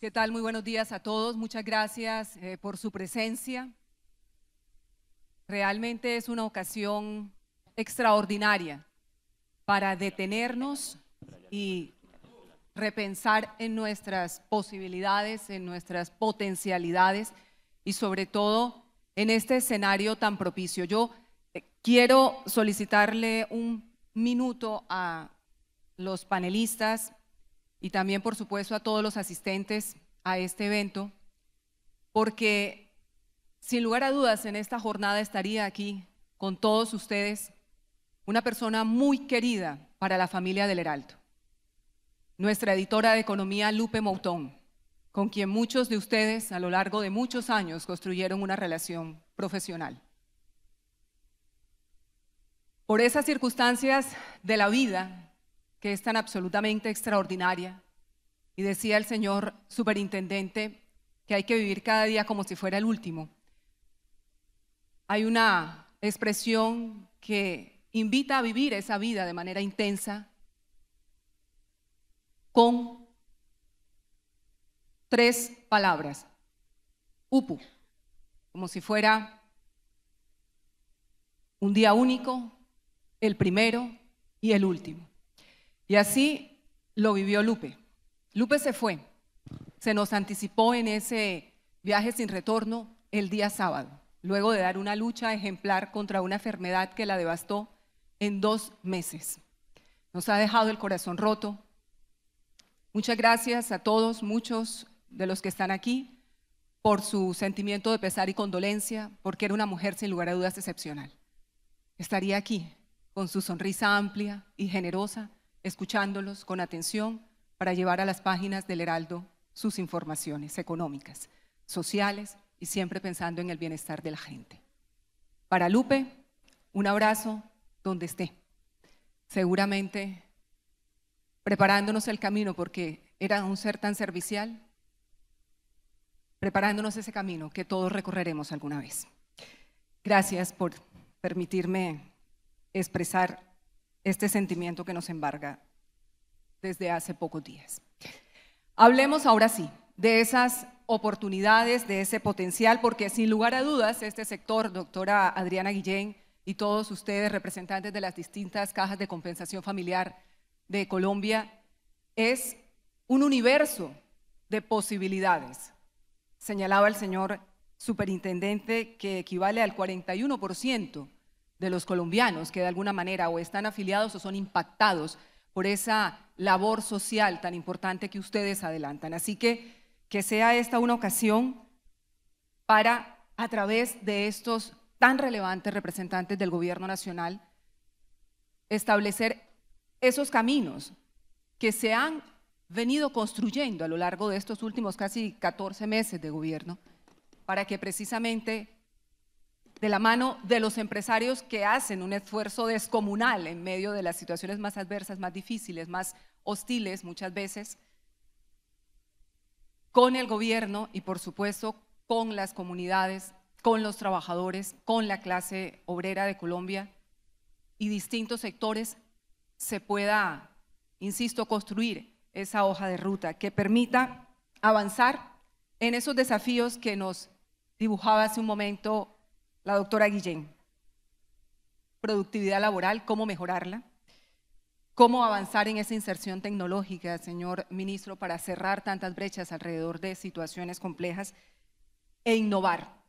¿Qué tal? Muy buenos días a todos. Muchas gracias por su presencia. Realmente es una ocasión extraordinaria para detenernos y repensar en nuestras posibilidades, en nuestras potencialidades y sobre todo en este escenario tan propicio. Yo quiero solicitarle un minuto a los panelistas y también, por supuesto, a todos los asistentes a este evento, porque sin lugar a dudas en esta jornada estaría aquí con todos ustedes una persona muy querida para la familia del Heraldo, nuestra editora de economía Lupe Moutón, con quien muchos de ustedes a lo largo de muchos años construyeron una relación profesional. Por esas circunstancias de la vida que es tan absolutamente extraordinaria, y decía el señor superintendente que hay que vivir cada día como si fuera el último, hay una expresión que invita a vivir esa vida de manera intensa con 3 palabras: upu, como si fuera un día único, el primero y el último. Y así lo vivió Lupe. Lupe se fue, se nos anticipó en ese viaje sin retorno el día sábado, luego de dar una lucha ejemplar contra una enfermedad que la devastó en 2 meses. Nos ha dejado el corazón roto. Muchas gracias a todos, muchos de los que están aquí, por su sentimiento de pesar y condolencia, porque era una mujer sin lugar a dudas excepcional. Estaría aquí con su sonrisa amplia y generosa, escuchándolos con atención para llevar a las páginas del Heraldo sus informaciones económicas, sociales y siempre pensando en el bienestar de la gente. Para Lupe, un abrazo donde esté, seguramente preparándonos el camino, porque era un ser tan servicial, preparándonos ese camino que todos recorreremos alguna vez. Gracias por permitirme expresar este sentimiento que nos embarga desde hace pocos días. Hablemos ahora sí de esas oportunidades, de ese potencial, porque sin lugar a dudas este sector, doctora Adriana Guillén y todos ustedes, representantes de las distintas cajas de compensación familiar de Colombia, es un universo de posibilidades. Señalaba el señor superintendente que equivale al 41% de los colombianos que de alguna manera o están afiliados o son impactados por esa labor social tan importante que ustedes adelantan. Así que sea esta una ocasión para, a través de estos tan relevantes representantes del gobierno nacional, establecer esos caminos que se han venido construyendo a lo largo de estos últimos casi 14 meses de gobierno, para que precisamente de la mano de los empresarios que hacen un esfuerzo descomunal en medio de las situaciones más adversas, más difíciles, más hostiles muchas veces, con el gobierno y por supuesto con las comunidades, con los trabajadores, con la clase obrera de Colombia y distintos sectores, se pueda, insisto, construir esa hoja de ruta que permita avanzar en esos desafíos que nos dibujaba hace un momento la doctora Guillén. Productividad laboral, cómo mejorarla, cómo avanzar en esa inserción tecnológica, señor ministro, para cerrar tantas brechas alrededor de situaciones complejas e innovar.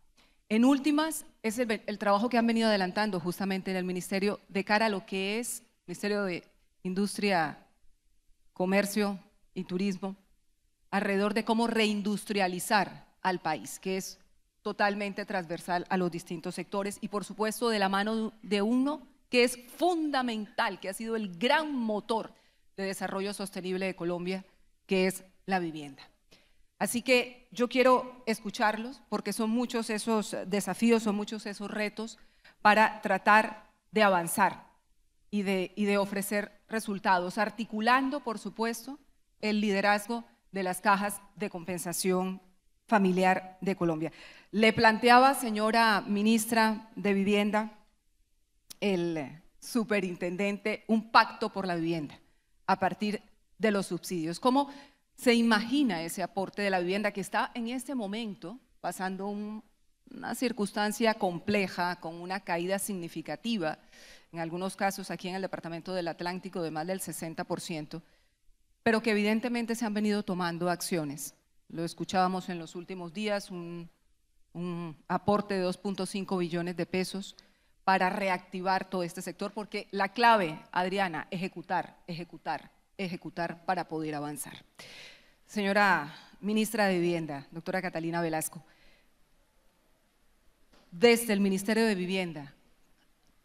En últimas, es el trabajo que han venido adelantando justamente en el Ministerio de cara a lo que es Ministerio de Industria, Comercio y Turismo, alrededor de cómo reindustrializar al país, que es totalmente transversal a los distintos sectores y por supuesto de la mano de uno que es fundamental, que ha sido el gran motor de desarrollo sostenible de Colombia, que es la vivienda. Así que yo quiero escucharlos porque son muchos esos desafíos, son muchos esos retos para tratar de avanzar y de ofrecer resultados, articulando por supuesto el liderazgo de las cajas de compensación familiar de Colombia. Le planteaba, señora ministra de Vivienda, el superintendente, un pacto por la vivienda a partir de los subsidios. ¿Cómo se imagina ese aporte de la vivienda que está en este momento pasando una circunstancia compleja, con una caída significativa, en algunos casos aquí en el departamento del Atlántico de más del 60%, pero que evidentemente se han venido tomando acciones. Lo escuchábamos en los últimos días, un aporte de 2.5 billones de pesos para reactivar todo este sector, porque la clave, Adriana, ejecutar, ejecutar, ejecutar para poder avanzar. Señora ministra de Vivienda, doctora Catalina Velasco, desde el Ministerio de Vivienda,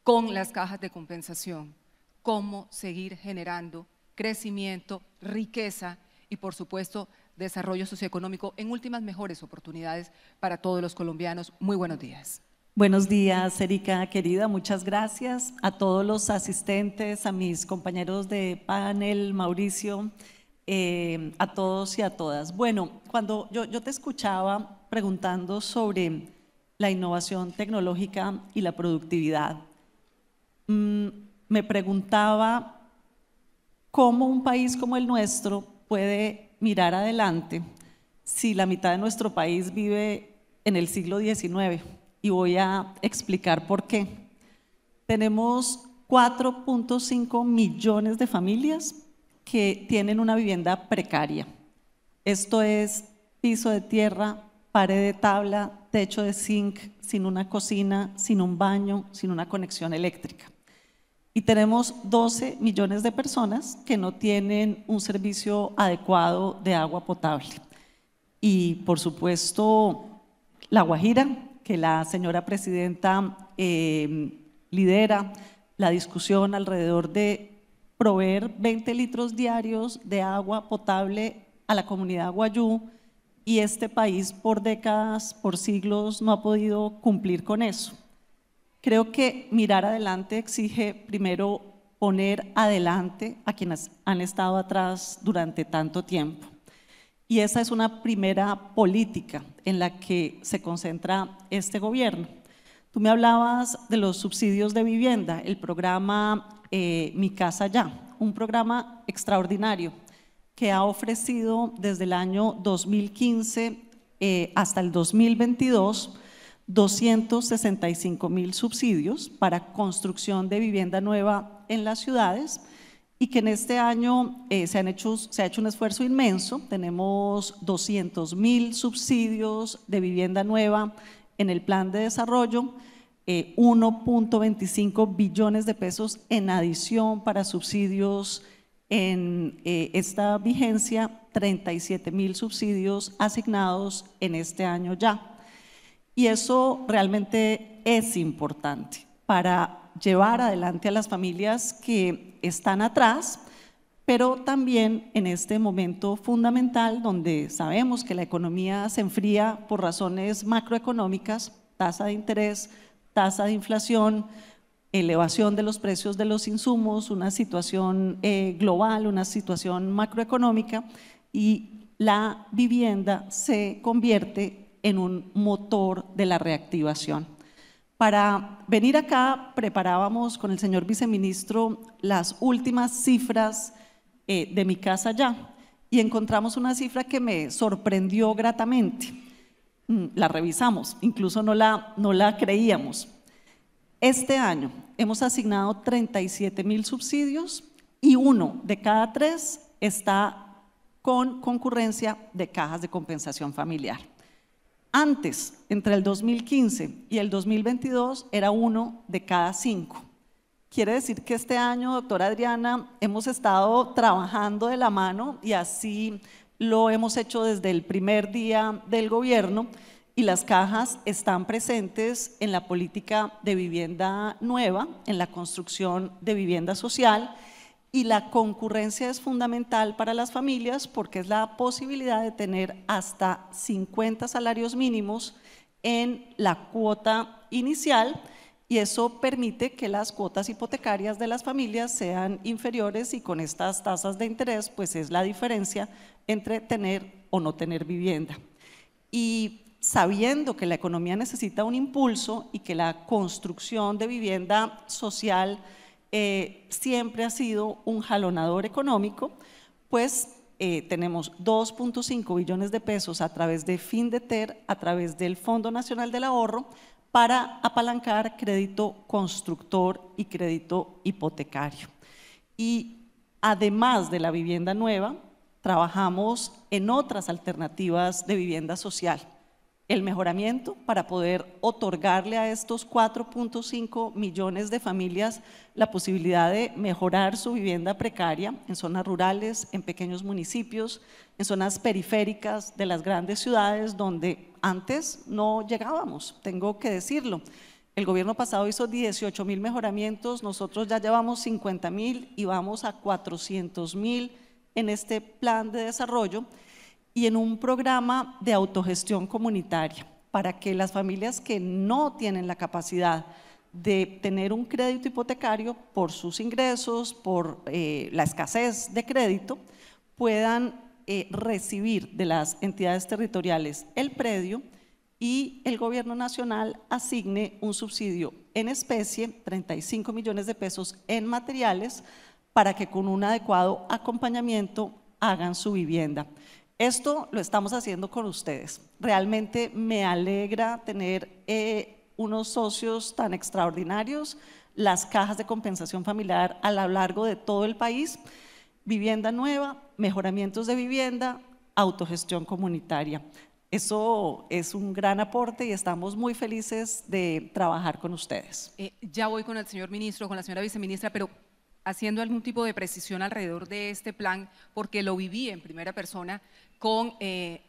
con las cajas de compensación, cómo seguir generando crecimiento, riqueza y, por supuesto, desarrollo socioeconómico, en últimas, mejores oportunidades para todos los colombianos. Muy buenos días. Buenos días, Erika querida, muchas gracias a todos los asistentes, a mis compañeros de panel, Mauricio, a todos y a todas. Bueno, cuando yo te escuchaba preguntando sobre la innovación tecnológica y la productividad, me preguntaba cómo un país como el nuestro puede mirar adelante si la mitad de nuestro país vive en el siglo XIX. Y voy a explicar por qué. Tenemos 4.5 millones de familias que tienen una vivienda precaria. Esto es piso de tierra, pared de tabla, techo de zinc, sin una cocina, sin un baño, sin una conexión eléctrica. Y tenemos 12 millones de personas que no tienen un servicio adecuado de agua potable. Y por supuesto, La Guajira, que la señora presidenta lidera la discusión alrededor de proveer 20 litros diarios de agua potable a la comunidad guayú, y este país por décadas, por siglos, no ha podido cumplir con eso. Creo que mirar adelante exige primero poner adelante a quienes han estado atrás durante tanto tiempo. Y esa es una primera política en la que se concentra este gobierno. Tú me hablabas de los subsidios de vivienda, el programa Mi Casa Ya, un programa extraordinario que ha ofrecido desde el año 2015 hasta el 2022 265.000 subsidios para construcción de vivienda nueva en las ciudades, y que en este año se ha hecho un esfuerzo inmenso. Tenemos 200.000 subsidios de vivienda nueva en el plan de desarrollo, 1.25 billones de pesos en adición para subsidios en esta vigencia, 37.000 subsidios asignados en este año ya. Y eso realmente es importante para llevar adelante a las familias que están atrás, pero también en este momento fundamental donde sabemos que la economía se enfría por razones macroeconómicas, tasa de interés, tasa de inflación, elevación de los precios de los insumos, una situación global, una situación macroeconómica, y la vivienda se convierte en un motor de la reactivación. Para venir acá preparábamos con el señor viceministro las últimas cifras de Mi Casa Ya, y encontramos una cifra que me sorprendió gratamente. La revisamos, incluso no la creíamos. Este año hemos asignado 37.000 subsidios y 1 de cada 3 está con concurrencia de cajas de compensación familiar. Antes, entre el 2015 y el 2022, era 1 de cada 5. Quiere decir que este año, doctora Adriana, hemos estado trabajando de la mano, y así lo hemos hecho desde el primer día del gobierno, y las cajas están presentes en la política de vivienda nueva, en la construcción de vivienda social, y la concurrencia es fundamental para las familias porque es la posibilidad de tener hasta 50 salarios mínimos en la cuota inicial, y eso permite que las cuotas hipotecarias de las familias sean inferiores, y con estas tasas de interés pues es la diferencia entre tener o no tener vivienda. Y sabiendo que la economía necesita un impulso y que la construcción de vivienda social siempre ha sido un jalonador económico, pues tenemos 2.5 billones de pesos a través de FINDETER, a través del Fondo Nacional del Ahorro, para apalancar crédito constructor y crédito hipotecario. Y además de la vivienda nueva, trabajamos en otras alternativas de vivienda social. El mejoramiento para poder otorgarle a estos 4.5 millones de familias la posibilidad de mejorar su vivienda precaria en zonas rurales, en pequeños municipios, en zonas periféricas de las grandes ciudades donde antes no llegábamos, tengo que decirlo. El gobierno pasado hizo 18.000 mejoramientos, nosotros ya llevamos 50.000 y vamos a 400.000 en este plan de desarrollo, y en un programa de autogestión comunitaria para que las familias que no tienen la capacidad de tener un crédito hipotecario por sus ingresos, por la escasez de crédito, puedan recibir de las entidades territoriales el predio y el gobierno nacional asigne un subsidio en especie, 35 millones de pesos en materiales, para que con un adecuado acompañamiento hagan su vivienda. Esto lo estamos haciendo con ustedes. Realmente me alegra tener unos socios tan extraordinarios, las cajas de compensación familiar a lo largo de todo el país, vivienda nueva, mejoramientos de vivienda, autogestión comunitaria. Eso es un gran aporte y estamos muy felices de trabajar con ustedes. Ya voy con el señor ministro, con la señora viceministra, pero haciendo algún tipo de precisión alrededor de este plan, porque lo viví en primera persona con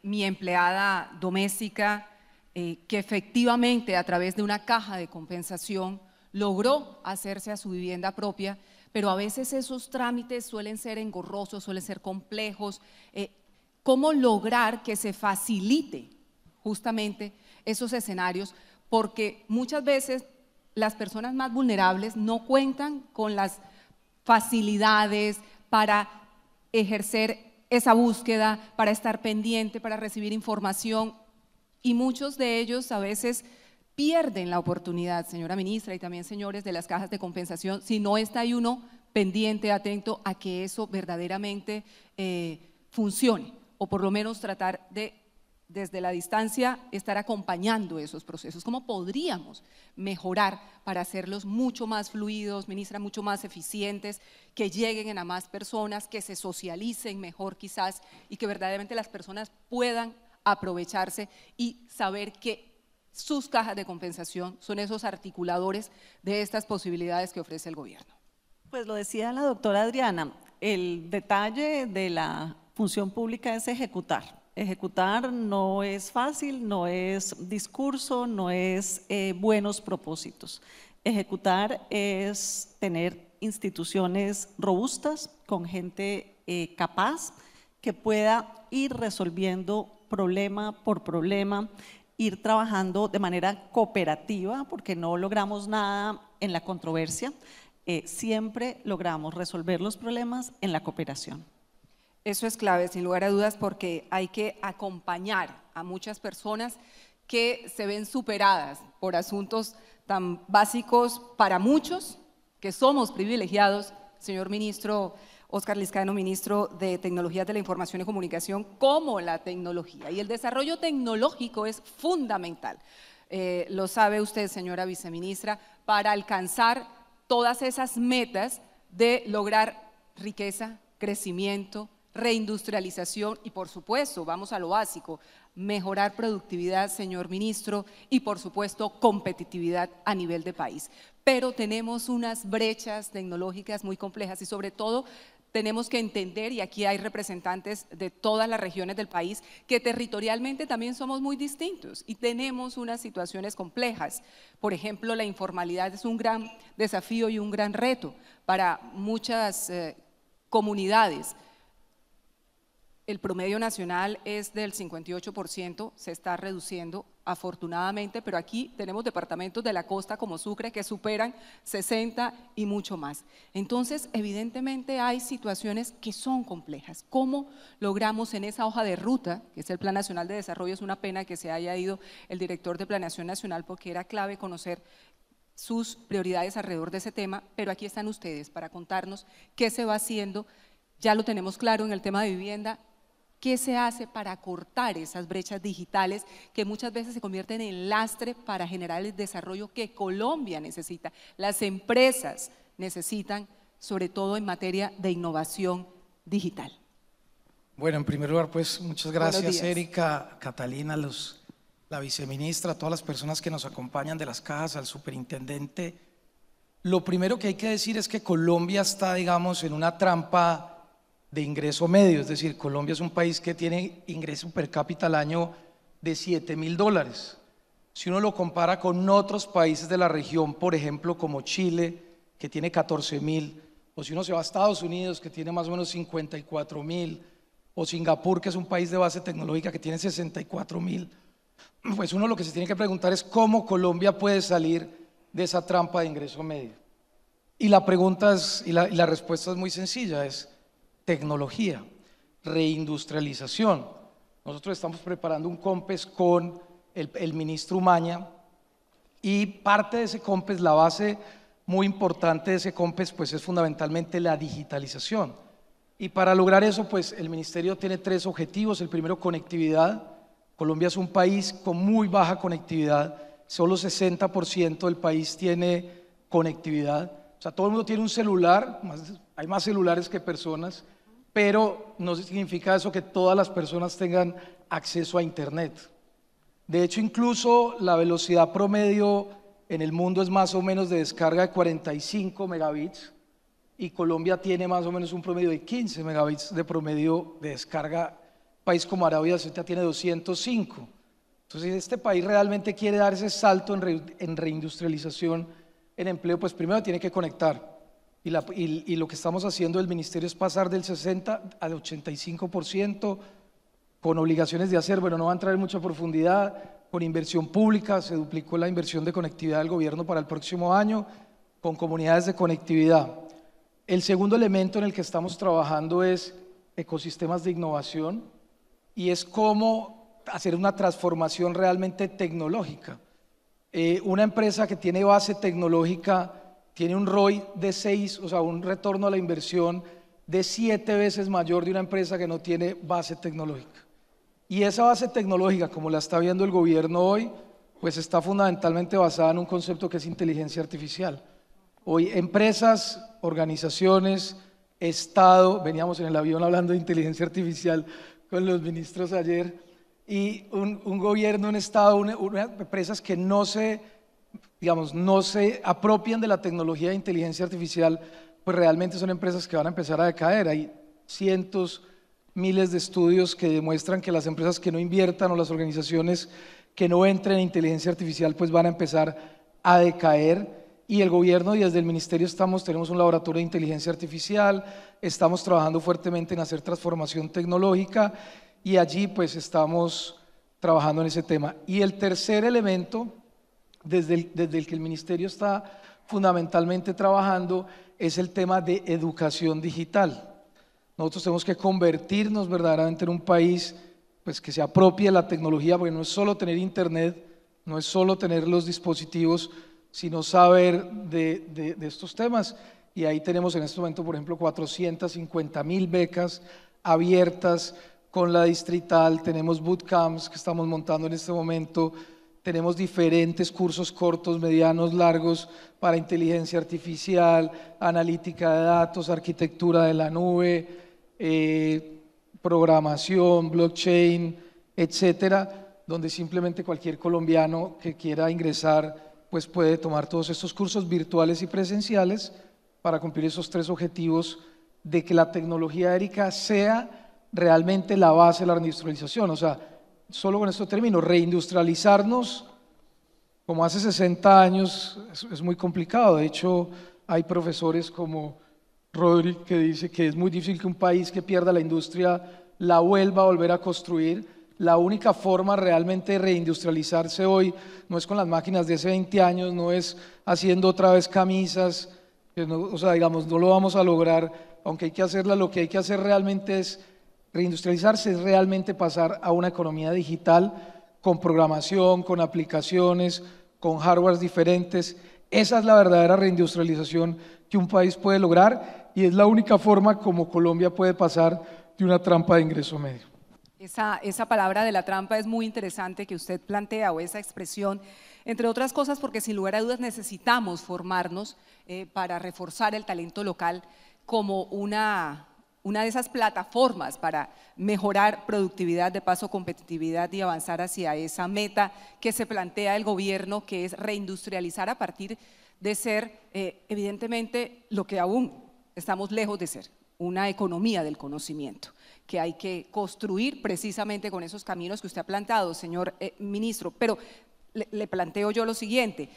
mi empleada doméstica, que efectivamente a través de una caja de compensación logró hacerse a su vivienda propia, pero a veces esos trámites suelen ser engorrosos, suelen ser complejos. ¿Cómo lograr que se facilite justamente esos escenarios? Porque muchas veces las personas más vulnerables no cuentan con las facilidades para ejercer esa búsqueda, para estar pendiente, para recibir información, y muchos de ellos a veces pierden la oportunidad, señora ministra y también señores de las cajas de compensación, si no está ahí uno pendiente, atento a que eso verdaderamente funcione, o por lo menos tratar de desde la distancia estar acompañando esos procesos. ¿Cómo podríamos mejorar para hacerlos mucho más fluidos, ministra, mucho más eficientes, que lleguen a más personas, que se socialicen mejor quizás y que verdaderamente las personas puedan aprovecharse y saber que sus cajas de compensación son esos articuladores de estas posibilidades que ofrece el gobierno? Pues lo decía la doctora Adriana, el detalle de la función pública es ejecutar. Ejecutar no es fácil, no es discurso, no es buenos propósitos. Ejecutar es tener instituciones robustas, con gente capaz, que pueda ir resolviendo problema por problema, ir trabajando de manera cooperativa, porque no logramos nada en la controversia, siempre logramos resolver los problemas en la cooperación. Eso es clave, sin lugar a dudas, porque hay que acompañar a muchas personas que se ven superadas por asuntos tan básicos para muchos, que somos privilegiados, señor ministro Óscar Lizcano, ministro de Tecnologías de la Información y Comunicación, como la tecnología. Y el desarrollo tecnológico es fundamental, lo sabe usted, señora viceministra, para alcanzar todas esas metas de lograr riqueza, crecimiento, reindustrialización y, por supuesto, vamos a lo básico, mejorar productividad, señor ministro, y por supuesto competitividad a nivel de país. Pero tenemos unas brechas tecnológicas muy complejas y sobre todo tenemos que entender, y aquí hay representantes de todas las regiones del país, que territorialmente también somos muy distintos y tenemos unas situaciones complejas. Por ejemplo, la informalidad es un gran desafío y un gran reto para muchas comunidades. El promedio nacional es del 58%, se está reduciendo afortunadamente, pero aquí tenemos departamentos de la costa como Sucre que superan 60 y mucho más. Entonces, evidentemente hay situaciones que son complejas. ¿Cómo logramos en esa hoja de ruta, que es el Plan Nacional de Desarrollo? Es una pena que se haya ido el director de Planeación Nacional porque era clave conocer sus prioridades alrededor de ese tema, pero aquí están ustedes para contarnos qué se va haciendo Ya lo tenemos claro en el tema de vivienda. ¿Qué se hace para cortar esas brechas digitales que muchas veces se convierten en lastre para generar el desarrollo que Colombia necesita? Las empresas necesitan, sobre todo en materia de innovación digital. Bueno, en primer lugar, pues muchas gracias, Erika, Catalina, la viceministra, a todas las personas que nos acompañan de las cajas, al superintendente. Lo primero que hay que decir es que Colombia está, digamos, en una trampa de ingreso medio, es decir, Colombia es un país que tiene ingreso per cápita al año de $7.000. Si uno lo compara con otros países de la región, por ejemplo, como Chile, que tiene 14.000, o si uno se va a Estados Unidos, que tiene más o menos 54.000, o Singapur, que es un país de base tecnológica que tiene 64.000, pues uno lo que se tiene que preguntar es cómo Colombia puede salir de esa trampa de ingreso medio. Y la pregunta es, y la respuesta es muy sencilla, es tecnología, reindustrialización. Nosotros estamos preparando un COMPES con el ministro Umaña, y parte de ese COMPES, la base muy importante de ese COMPES, pues es fundamentalmente la digitalización. Y para lograr eso, pues el ministerio tiene 3 objetivos. El primero, conectividad. Colombia es un país con muy baja conectividad, solo 60% del país tiene conectividad. O sea, todo el mundo tiene un celular, hay más celulares que personas, pero no significa eso que todas las personas tengan acceso a internet. De hecho, incluso la velocidad promedio en el mundo es más o menos de descarga de 45 megabits, y Colombia tiene más o menos un promedio de 15 megabits de promedio de descarga. Un país como Arabia Saudita tiene 205. Entonces, si este país realmente quiere dar ese salto en reindustrialización, en empleo, pues primero tiene que conectar. Y lo que estamos haciendo el ministerio es pasar del 60 al 85%, con obligaciones de hacer, bueno, no va a entrar en mucha profundidad, con inversión pública. Se duplicó la inversión de conectividad del gobierno para el próximo año, con comunidades de conectividad. El segundo elemento en el que estamos trabajando es ecosistemas de innovación, y es cómo hacer una transformación realmente tecnológica. Una empresa que tiene base tecnológica tiene un ROI de 6, o sea, un retorno a la inversión de 7 veces mayor de una empresa que no tiene base tecnológica. Y esa base tecnológica, como la está viendo el gobierno hoy, pues está fundamentalmente basada en un concepto que es inteligencia artificial. Hoy empresas, organizaciones, Estado, veníamos en el avión hablando de inteligencia artificial con los ministros ayer, y un gobierno, un Estado, empresas que no se apropian de la tecnología de inteligencia artificial, pues realmente son empresas que van a empezar a decaer. Hay cientos, miles de estudios que demuestran que las empresas que no inviertan, o las organizaciones que no entren en inteligencia artificial, pues van a empezar a decaer. Y el gobierno, y desde el ministerio tenemos un laboratorio de inteligencia artificial, estamos trabajando fuertemente en hacer transformación tecnológica, y allí pues estamos trabajando en ese tema. Y el tercer elemento, desde el que el ministerio está fundamentalmente trabajando, es el tema de educación digital. Nosotros tenemos que convertirnos verdaderamente en un país pues que se apropie de la tecnología, porque no es solo tener internet, no es solo tener los dispositivos, sino saber de estos temas. Y ahí tenemos en este momento, por ejemplo, 450.000 becas abiertas con la distrital. Tenemos bootcamps que estamos montando en este momento. Tenemos diferentes cursos cortos, medianos, largos para inteligencia artificial, analítica de datos, arquitectura de la nube, programación, blockchain, etcétera, donde simplemente cualquier colombiano que quiera ingresar pues puede tomar todos estos cursos virtuales y presenciales para cumplir esos 3 objetivos de que la tecnología, Erika, sea realmente la base de la reindustrialización. O sea, solo con esto termino, reindustrializarnos como hace 60 años es muy complicado. De hecho, hay profesores como Rodri que dice que es muy difícil que un país que pierda la industria la vuelva a volver a construir. La única forma realmente de reindustrializarse hoy no es con las máquinas de hace 20 años, no es haciendo otra vez camisas, o sea, digamos, no lo vamos a lograr, aunque hay que hacerla. Lo que hay que hacer realmente es reindustrializarse, es realmente pasar a una economía digital con programación, con aplicaciones, con hardwares diferentes. Esa es la verdadera reindustrialización que un país puede lograr, y es la única forma como Colombia puede pasar de una trampa de ingreso medio. Esa palabra de la trampa es muy interesante que usted plantea, o esa expresión, entre otras cosas porque sin lugar a dudas necesitamos formarnos para reforzar el talento local como una de esas plataformas para mejorar productividad, de paso competitividad y avanzar hacia esa meta que se plantea el gobierno, que es reindustrializar a partir de ser, evidentemente, lo que aún estamos lejos de ser, una economía del conocimiento, que hay que construir precisamente con esos caminos que usted ha plantado, señor ministro. Pero le planteo yo lo siguiente,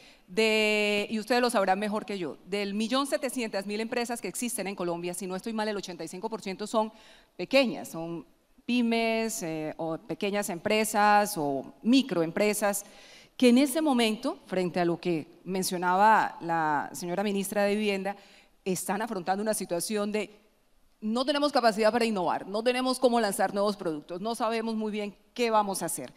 y ustedes lo sabrán mejor que yo, del 1.700.000 empresas que existen en Colombia, si no estoy mal, el 85% son pequeñas, son pymes o pequeñas empresas o microempresas, que en ese momento, frente a lo que mencionaba la señora ministra de Vivienda, están afrontando una situación de no tenemos capacidad para innovar, no tenemos cómo lanzar nuevos productos, no sabemos muy bien qué vamos a hacer.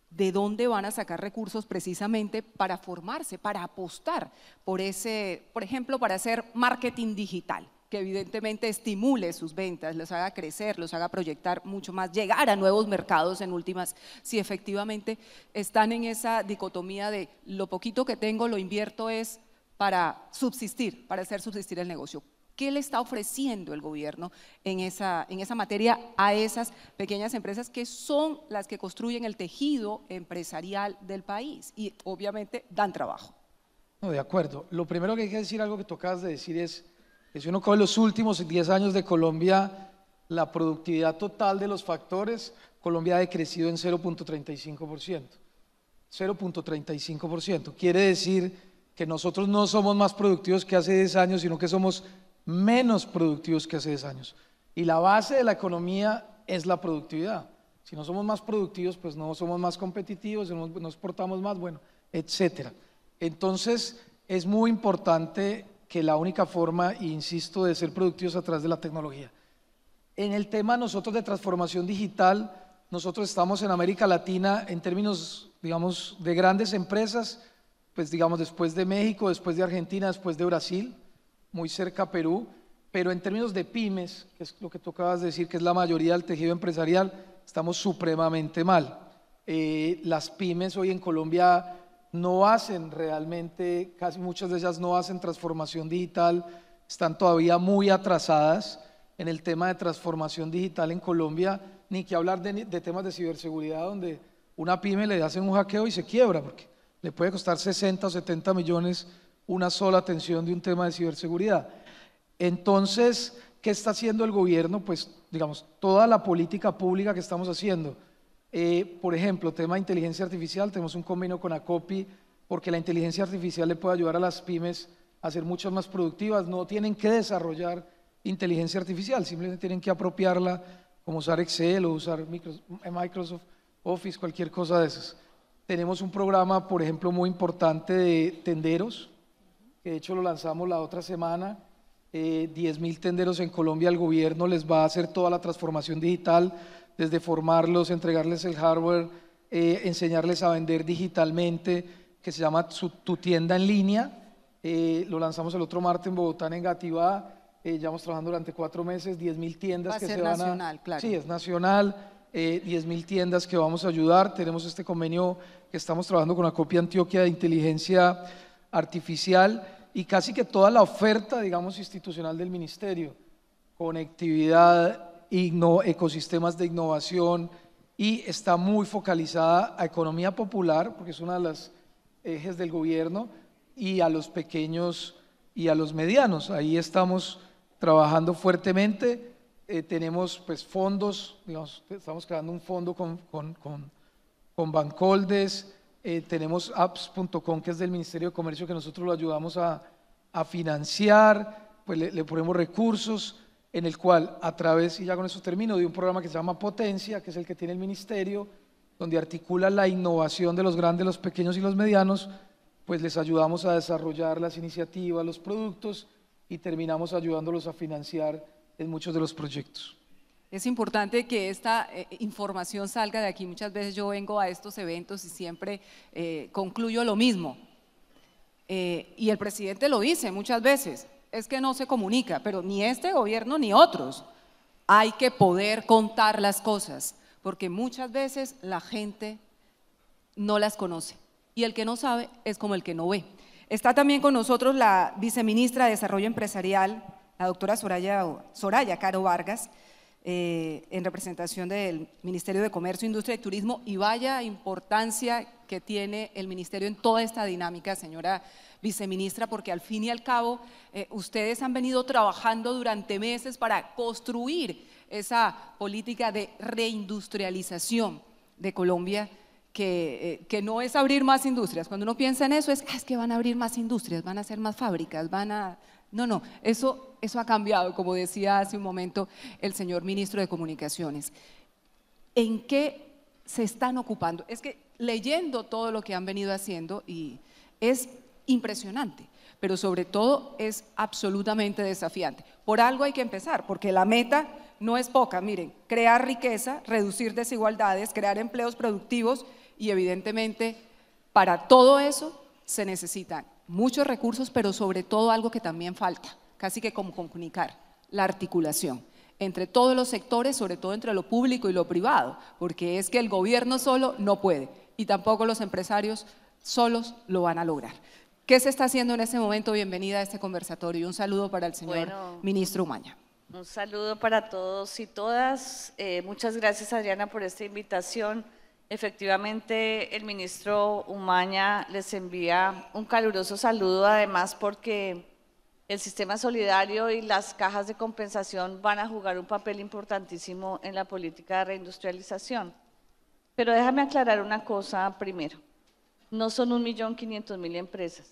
¿De dónde van a sacar recursos precisamente para formarse, para apostar por ejemplo, para hacer marketing digital, que evidentemente estimule sus ventas, los haga crecer, los haga proyectar mucho más, llegar a nuevos mercados en últimas, si efectivamente están en esa dicotomía de lo poquito que tengo lo invierto es para subsistir, para hacer subsistir el negocio? ¿Qué le está ofreciendo el gobierno en esa materia a esas pequeñas empresas que son las que construyen el tejido empresarial del país y obviamente dan trabajo? No, de acuerdo. Lo primero que hay que decir, algo que tú acabas de decir, es que si uno coge los últimos 10 años de Colombia, la productividad total de los factores, Colombia ha decrecido en 0.35%. 0.35%. Quiere decir que nosotros no somos más productivos que hace 10 años, sino que somos menos productivos que hace 10 años. Y la base de la economía es la productividad. Si no somos más productivos, pues no somos más competitivos, no exportamos más, bueno, etcétera. Entonces, es muy importante que la única forma, insisto, de ser productivos es a través de la tecnología. En el tema nosotros de transformación digital, nosotros estamos en América Latina en términos, digamos, de grandes empresas, pues digamos después de México, después de Argentina, después de Brasil, muy cerca a Perú, pero en términos de pymes, que es lo que tú acabas de decir, que es la mayoría del tejido empresarial, estamos supremamente mal. Las pymes hoy en Colombia no hacen realmente, casi muchas de ellas no hacen transformación digital, están todavía muy atrasadas en el tema de transformación digital en Colombia, ni que hablar de temas de ciberseguridad, donde una pyme le hacen un hackeo y se quiebra, porque le puede costar 60 o 70 millones una sola atención de un tema de ciberseguridad. Entonces, ¿qué está haciendo el gobierno? Pues, digamos, toda la política pública que estamos haciendo. Por ejemplo, tema de inteligencia artificial, tenemos un convenio con Acopi, porque la inteligencia artificial le puede ayudar a las pymes a ser mucho más productivas, no tienen que desarrollar inteligencia artificial, simplemente tienen que apropiarla, como usar Excel o usar Microsoft Office, cualquier cosa de esas. Tenemos un programa, por ejemplo, muy importante de tenderos, que de hecho lo lanzamos la otra semana. 10.000 tenderos en Colombia, el gobierno les va a hacer toda la transformación digital, desde formarlos, entregarles el hardware, enseñarles a vender digitalmente, que se llama Tu Tienda en Línea. Lo lanzamos el otro martes en Bogotá, en Engativá. Llevamos trabajando durante 4 meses, 10.000 tiendas que se van a… nacional, claro. Sí, es nacional, 10.000 tiendas que vamos a ayudar. Tenemos este convenio que estamos trabajando con Acopi Antioquia de inteligencia artificial, y casi que toda la oferta, digamos, institucional del ministerio, conectividad, ecosistemas de innovación, y está muy focalizada a economía popular, porque es una de las ejes del gobierno, y a los pequeños y a los medianos. Ahí estamos trabajando fuertemente. Tenemos pues fondos, digamos, estamos creando un fondo con Bancoldes. Tenemos apps.com, que es del Ministerio de Comercio, que nosotros lo ayudamos a financiar, pues le ponemos recursos, en el cual a través, y ya con eso termino, de un programa que se llama Potencia, que es el que tiene el Ministerio, donde articula la innovación de los grandes, los pequeños y los medianos, pues les ayudamos a desarrollar las iniciativas, los productos, y terminamos ayudándolos a financiar en muchos de los proyectos. Es importante que esta información salga de aquí. Muchas veces yo vengo a estos eventos y siempre concluyo lo mismo. Y el presidente lo dice muchas veces, es que no se comunica, pero ni este gobierno ni otros. Hay que poder contar las cosas, porque muchas veces la gente no las conoce y el que no sabe es como el que no ve. Está también con nosotros la viceministra de Desarrollo Empresarial, la doctora Soraya Caro Vargas, en representación del Ministerio de Comercio, Industria y Turismo, y vaya importancia que tiene el ministerio en toda esta dinámica, señora viceministra, porque al fin y al cabo ustedes han venido trabajando durante meses para construir esa política de reindustrialización de Colombia, que no es abrir más industrias. Cuando uno piensa en eso es que van a abrir más industrias, van a hacer más fábricas, No, eso ha cambiado, como decía hace un momento el señor ministro de Comunicaciones. ¿En qué se están ocupando? Es que leyendo todo lo que han venido haciendo y es impresionante, pero sobre todo es absolutamente desafiante. Por algo hay que empezar, porque la meta no es poca. Miren, crear riqueza, reducir desigualdades, crear empleos productivos y evidentemente para todo eso se necesitan muchos recursos, pero sobre todo algo que también falta, casi que como comunicar, la articulación entre todos los sectores, sobre todo entre lo público y lo privado, porque es que el gobierno solo no puede y tampoco los empresarios solos lo van a lograr. ¿Qué se está haciendo en este momento? Bienvenida a este conversatorio y un saludo para el señor ministro Umaña. Un saludo para todos y todas. Muchas gracias, Adriana, por esta invitación. Efectivamente, el ministro Umaña les envía un caluroso saludo, además porque el sistema solidario y las cajas de compensación van a jugar un papel importantísimo en la política de reindustrialización. Pero déjame aclarar una cosa primero. No son 1.500.000 empresas,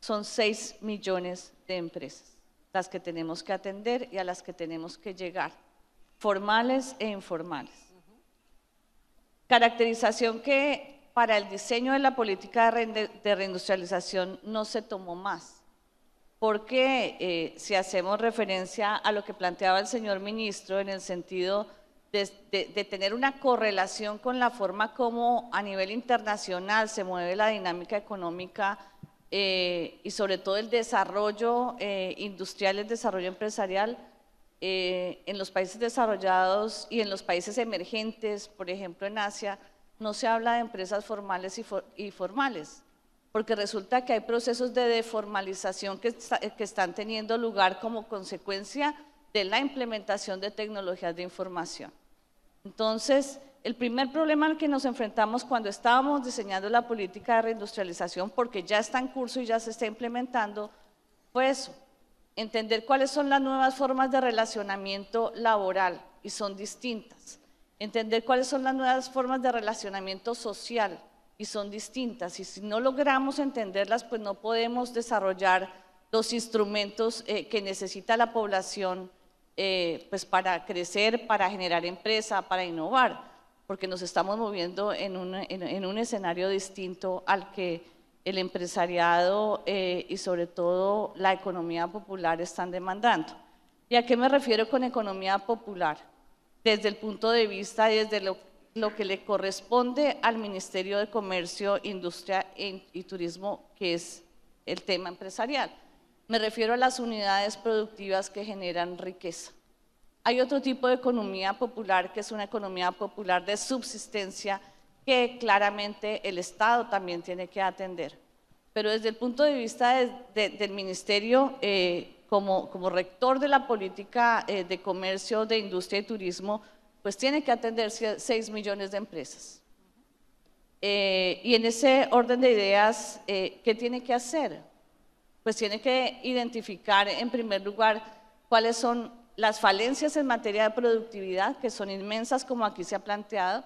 son 6 millones de empresas las que tenemos que atender y a las que tenemos que llegar, formales e informales. Caracterización que para el diseño de la política de reindustrialización no se tomó más, porque si hacemos referencia a lo que planteaba el señor ministro en el sentido de tener una correlación con la forma como a nivel internacional se mueve la dinámica económica y sobre todo el desarrollo industrial, el desarrollo empresarial, en los países desarrollados y en los países emergentes, por ejemplo en Asia, no se habla de empresas formales y formales, porque resulta que hay procesos de deformalización que están teniendo lugar como consecuencia de la implementación de tecnologías de información. Entonces, el primer problema al que nos enfrentamos cuando estábamos diseñando la política de reindustrialización, porque ya está en curso y ya se está implementando, fue eso. Entender cuáles son las nuevas formas de relacionamiento laboral, y son distintas. Entender cuáles son las nuevas formas de relacionamiento social, y son distintas. Y si no logramos entenderlas, pues no podemos desarrollar los instrumentos que necesita la población pues para crecer, para generar empresa, para innovar, porque nos estamos moviendo en un escenario distinto al que el empresariado y sobre todo la economía popular están demandando. ¿Y a qué me refiero con economía popular? Desde el punto de vista, desde lo que le corresponde al Ministerio de Comercio, Industria y Turismo, que es el tema empresarial. Me refiero a las unidades productivas que generan riqueza. Hay otro tipo de economía popular, que es una economía popular de subsistencia, que claramente el Estado también tiene que atender. Pero desde el punto de vista del Ministerio, como rector de la política de comercio, de industria y turismo, pues tiene que atender 6 millones de empresas. Y en ese orden de ideas, ¿qué tiene que hacer? Pues tiene que identificar en primer lugar cuáles son las falencias en materia de productividad, que son inmensas como aquí se ha planteado,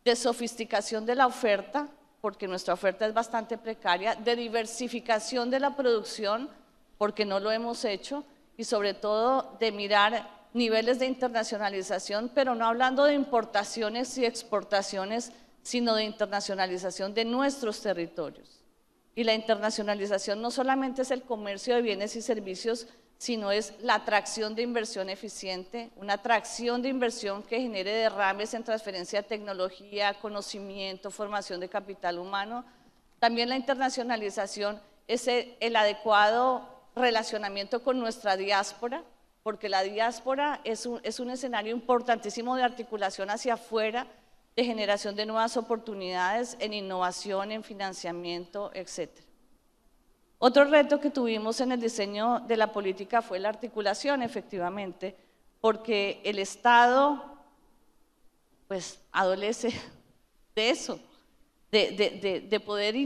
de sofisticación de la oferta, porque nuestra oferta es bastante precaria, de diversificación de la producción, porque no lo hemos hecho, y sobre todo de mirar niveles de internacionalización, pero no hablando de importaciones y exportaciones, sino de internacionalización de nuestros territorios. Y la internacionalización no solamente es el comercio de bienes y servicios, sino es la atracción de inversión eficiente, una atracción de inversión que genere derrames en transferencia de tecnología, conocimiento, formación de capital humano. También la internacionalización es el adecuado relacionamiento con nuestra diáspora, porque la diáspora es un escenario importantísimo de articulación hacia afuera, de generación de nuevas oportunidades en innovación, en financiamiento, etc. Otro reto que tuvimos en el diseño de la política fue la articulación, efectivamente, porque el Estado pues adolece de eso, de poder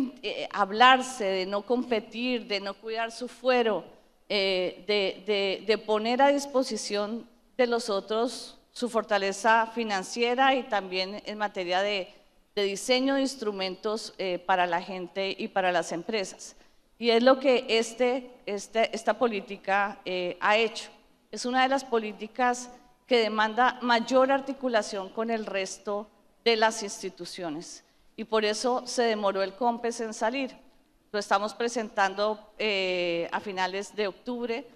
hablarse, de no competir, de no cuidar su fuero, de poner a disposición de los otros su fortaleza financiera y también en materia de diseño de instrumentos para la gente y para las empresas. Y es lo que esta política ha hecho. Es una de las políticas que demanda mayor articulación con el resto de las instituciones. Y por eso se demoró el COMPES en salir. Lo estamos presentando a finales de octubre,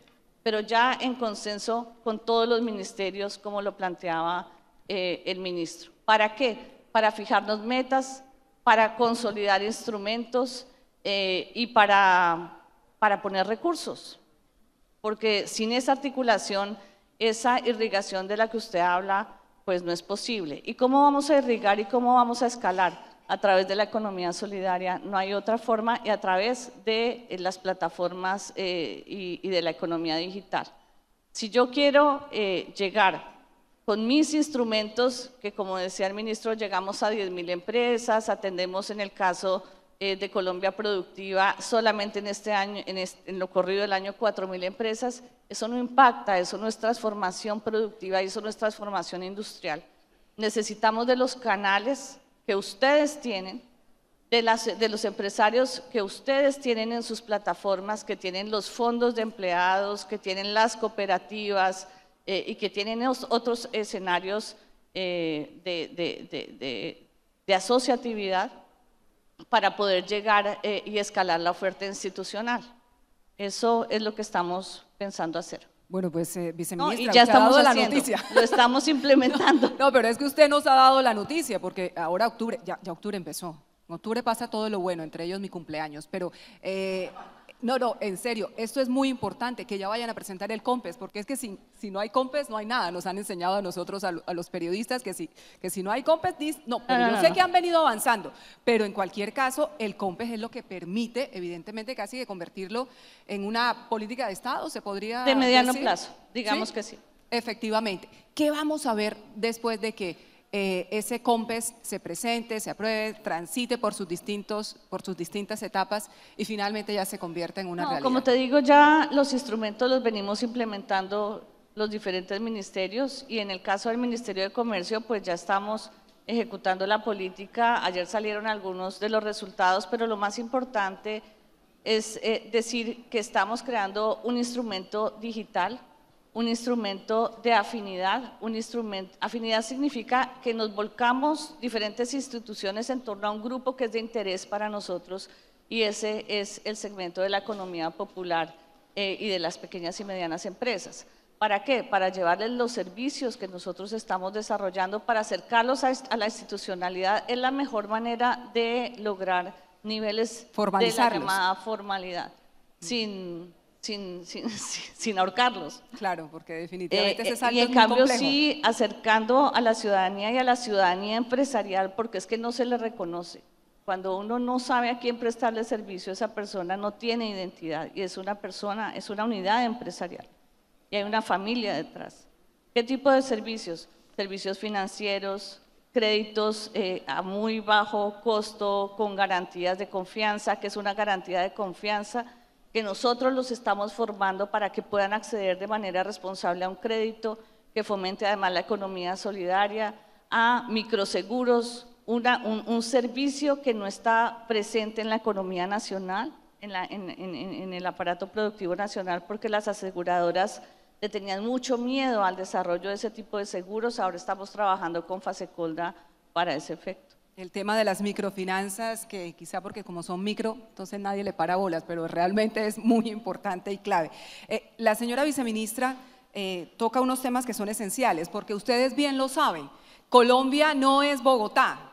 pero ya en consenso con todos los ministerios, como lo planteaba el ministro. ¿Para qué? Para fijarnos metas, para consolidar instrumentos y para poner recursos. Porque sin esa articulación, esa irrigación de la que usted habla, pues no es posible. ¿Y cómo vamos a irrigar y cómo vamos a escalar? A través de la economía solidaria, no hay otra forma, y a través de las plataformas y de la economía digital. Si yo quiero llegar con mis instrumentos, que como decía el ministro, llegamos a 10.000 empresas, atendemos en el caso de Colombia Productiva solamente en este año, en lo corrido del año 4.000 empresas, eso no impacta, eso no es transformación productiva, eso no es transformación industrial. Necesitamos de los canales que ustedes tienen, de los empresarios que ustedes tienen en sus plataformas, que tienen los fondos de empleados, que tienen las cooperativas y que tienen otros escenarios de asociatividad para poder llegar y escalar la oferta institucional. Eso es lo que estamos pensando hacer. Bueno, pues, viceministra, y ya estamos la haciendo, noticia. lo estamos implementando. No, pero es que usted nos ha dado la noticia, porque ahora octubre, ya octubre empezó. En octubre pasa todo lo bueno, entre ellos mi cumpleaños, pero no, en serio, esto es muy importante, que ya vayan a presentar el COMPES, porque es que si no hay COMPES no hay nada. Nos han enseñado a nosotros, a los periodistas, que si no hay COMPES, pero yo sé que han venido avanzando, pero en cualquier caso el COMPES es lo que permite, evidentemente, casi de convertirlo en una política de Estado, se podría de mediano decir. plazo, digamos ¿Sí? que sí. Efectivamente. ¿Qué vamos a ver después de que ese COMPES se presente, se apruebe, transite por sus distintas etapas y finalmente ya se convierta en una realidad? Como te digo, ya los instrumentos los venimos implementando los diferentes ministerios, y en el caso del Ministerio de Comercio pues ya estamos ejecutando la política. Ayer salieron algunos de los resultados, pero lo más importante es decir que estamos creando un instrumento digital, un instrumento de afinidad. Afinidad significa que nos volcamos diferentes instituciones en torno a un grupo que es de interés para nosotros, y ese es el segmento de la economía popular y de las pequeñas y medianas empresas. ¿Para qué? Para llevarles los servicios que nosotros estamos desarrollando, para acercarlos a la institucionalidad. Es la mejor manera de lograr niveles de la llamada formalidad, sin ahorcarlos. Claro, porque definitivamente ese salto y en es muy cambio complejo. sí acercando a la ciudadanía y a la ciudadanía empresarial, porque es que no se le reconoce. Cuando uno no sabe a quién prestarle servicio, esa persona no tiene identidad, y es una persona, es una unidad empresarial y hay una familia detrás. ¿Qué tipo de servicios? Servicios financieros, créditos a muy bajo costo, con garantías de confianza, que es una garantía de confianza que nosotros los estamos formando para que puedan acceder de manera responsable a un crédito que fomente además la economía solidaria, a microseguros, un servicio que no está presente en la economía nacional, en el aparato productivo nacional, porque las aseguradoras le tenían mucho miedo al desarrollo de ese tipo de seguros. Ahora estamos trabajando con Fasecolda para ese efecto. El tema de las microfinanzas, que quizá porque como son micro, entonces nadie le para bolas, pero realmente es muy importante y clave. La señora viceministra toca unos temas que son esenciales, porque ustedes bien lo saben, Colombia no es Bogotá,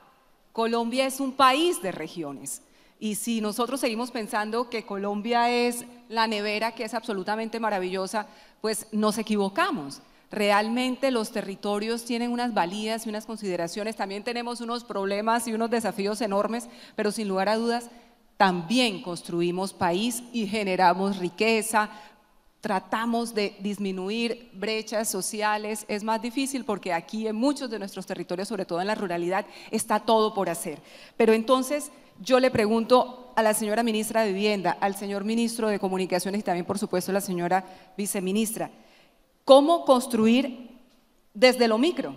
Colombia es un país de regiones. Y si nosotros seguimos pensando que Colombia es la nevera, que es absolutamente maravillosa, pues nos equivocamos. Realmente los territorios tienen unas valías y unas consideraciones, también tenemos unos problemas y unos desafíos enormes, pero sin lugar a dudas también construimos país y generamos riqueza, tratamos de disminuir brechas sociales. Es más difícil porque aquí en muchos de nuestros territorios, sobre todo en la ruralidad, está todo por hacer. Pero entonces yo le pregunto a la señora ministra de Vivienda, al señor ministro de Comunicaciones y también por supuesto a la señora viceministra, ¿cómo construir desde lo micro?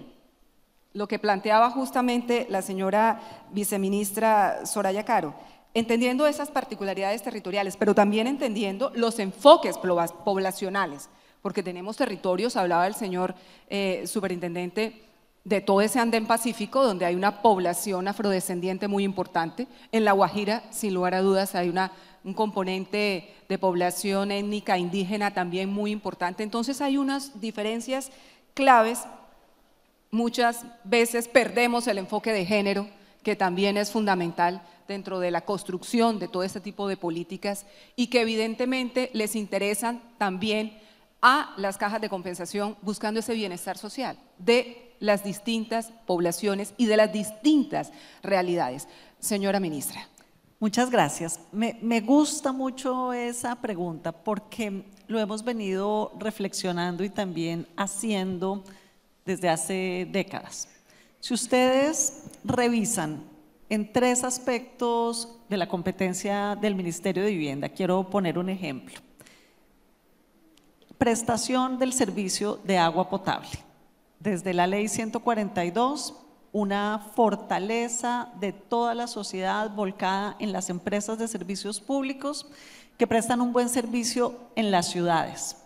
Lo que planteaba justamente la señora viceministra Soraya Caro, entendiendo esas particularidades territoriales, pero también entendiendo los enfoques poblacionales, porque tenemos territorios, hablaba el señor superintendente, de todo ese andén pacífico, donde hay una población afrodescendiente muy importante. En La Guajira, sin lugar a dudas, hay un componente de población étnica indígena también muy importante. Entonces hay unas diferencias claves. Muchas veces perdemos el enfoque de género, que también es fundamental dentro de la construcción de todo este tipo de políticas y que evidentemente les interesan también a las cajas de compensación buscando ese bienestar social de las distintas poblaciones y de las distintas realidades. Señora ministra. Muchas gracias. Me gusta mucho esa pregunta porque lo hemos venido reflexionando y también haciendo desde hace décadas. Si ustedes revisan en 3 aspectos de la competencia del Ministerio de Vivienda, quiero poner un ejemplo. Prestación del servicio de agua potable. Desde la Ley 142, una fortaleza de toda la sociedad volcada en las empresas de servicios públicos que prestan un buen servicio en las ciudades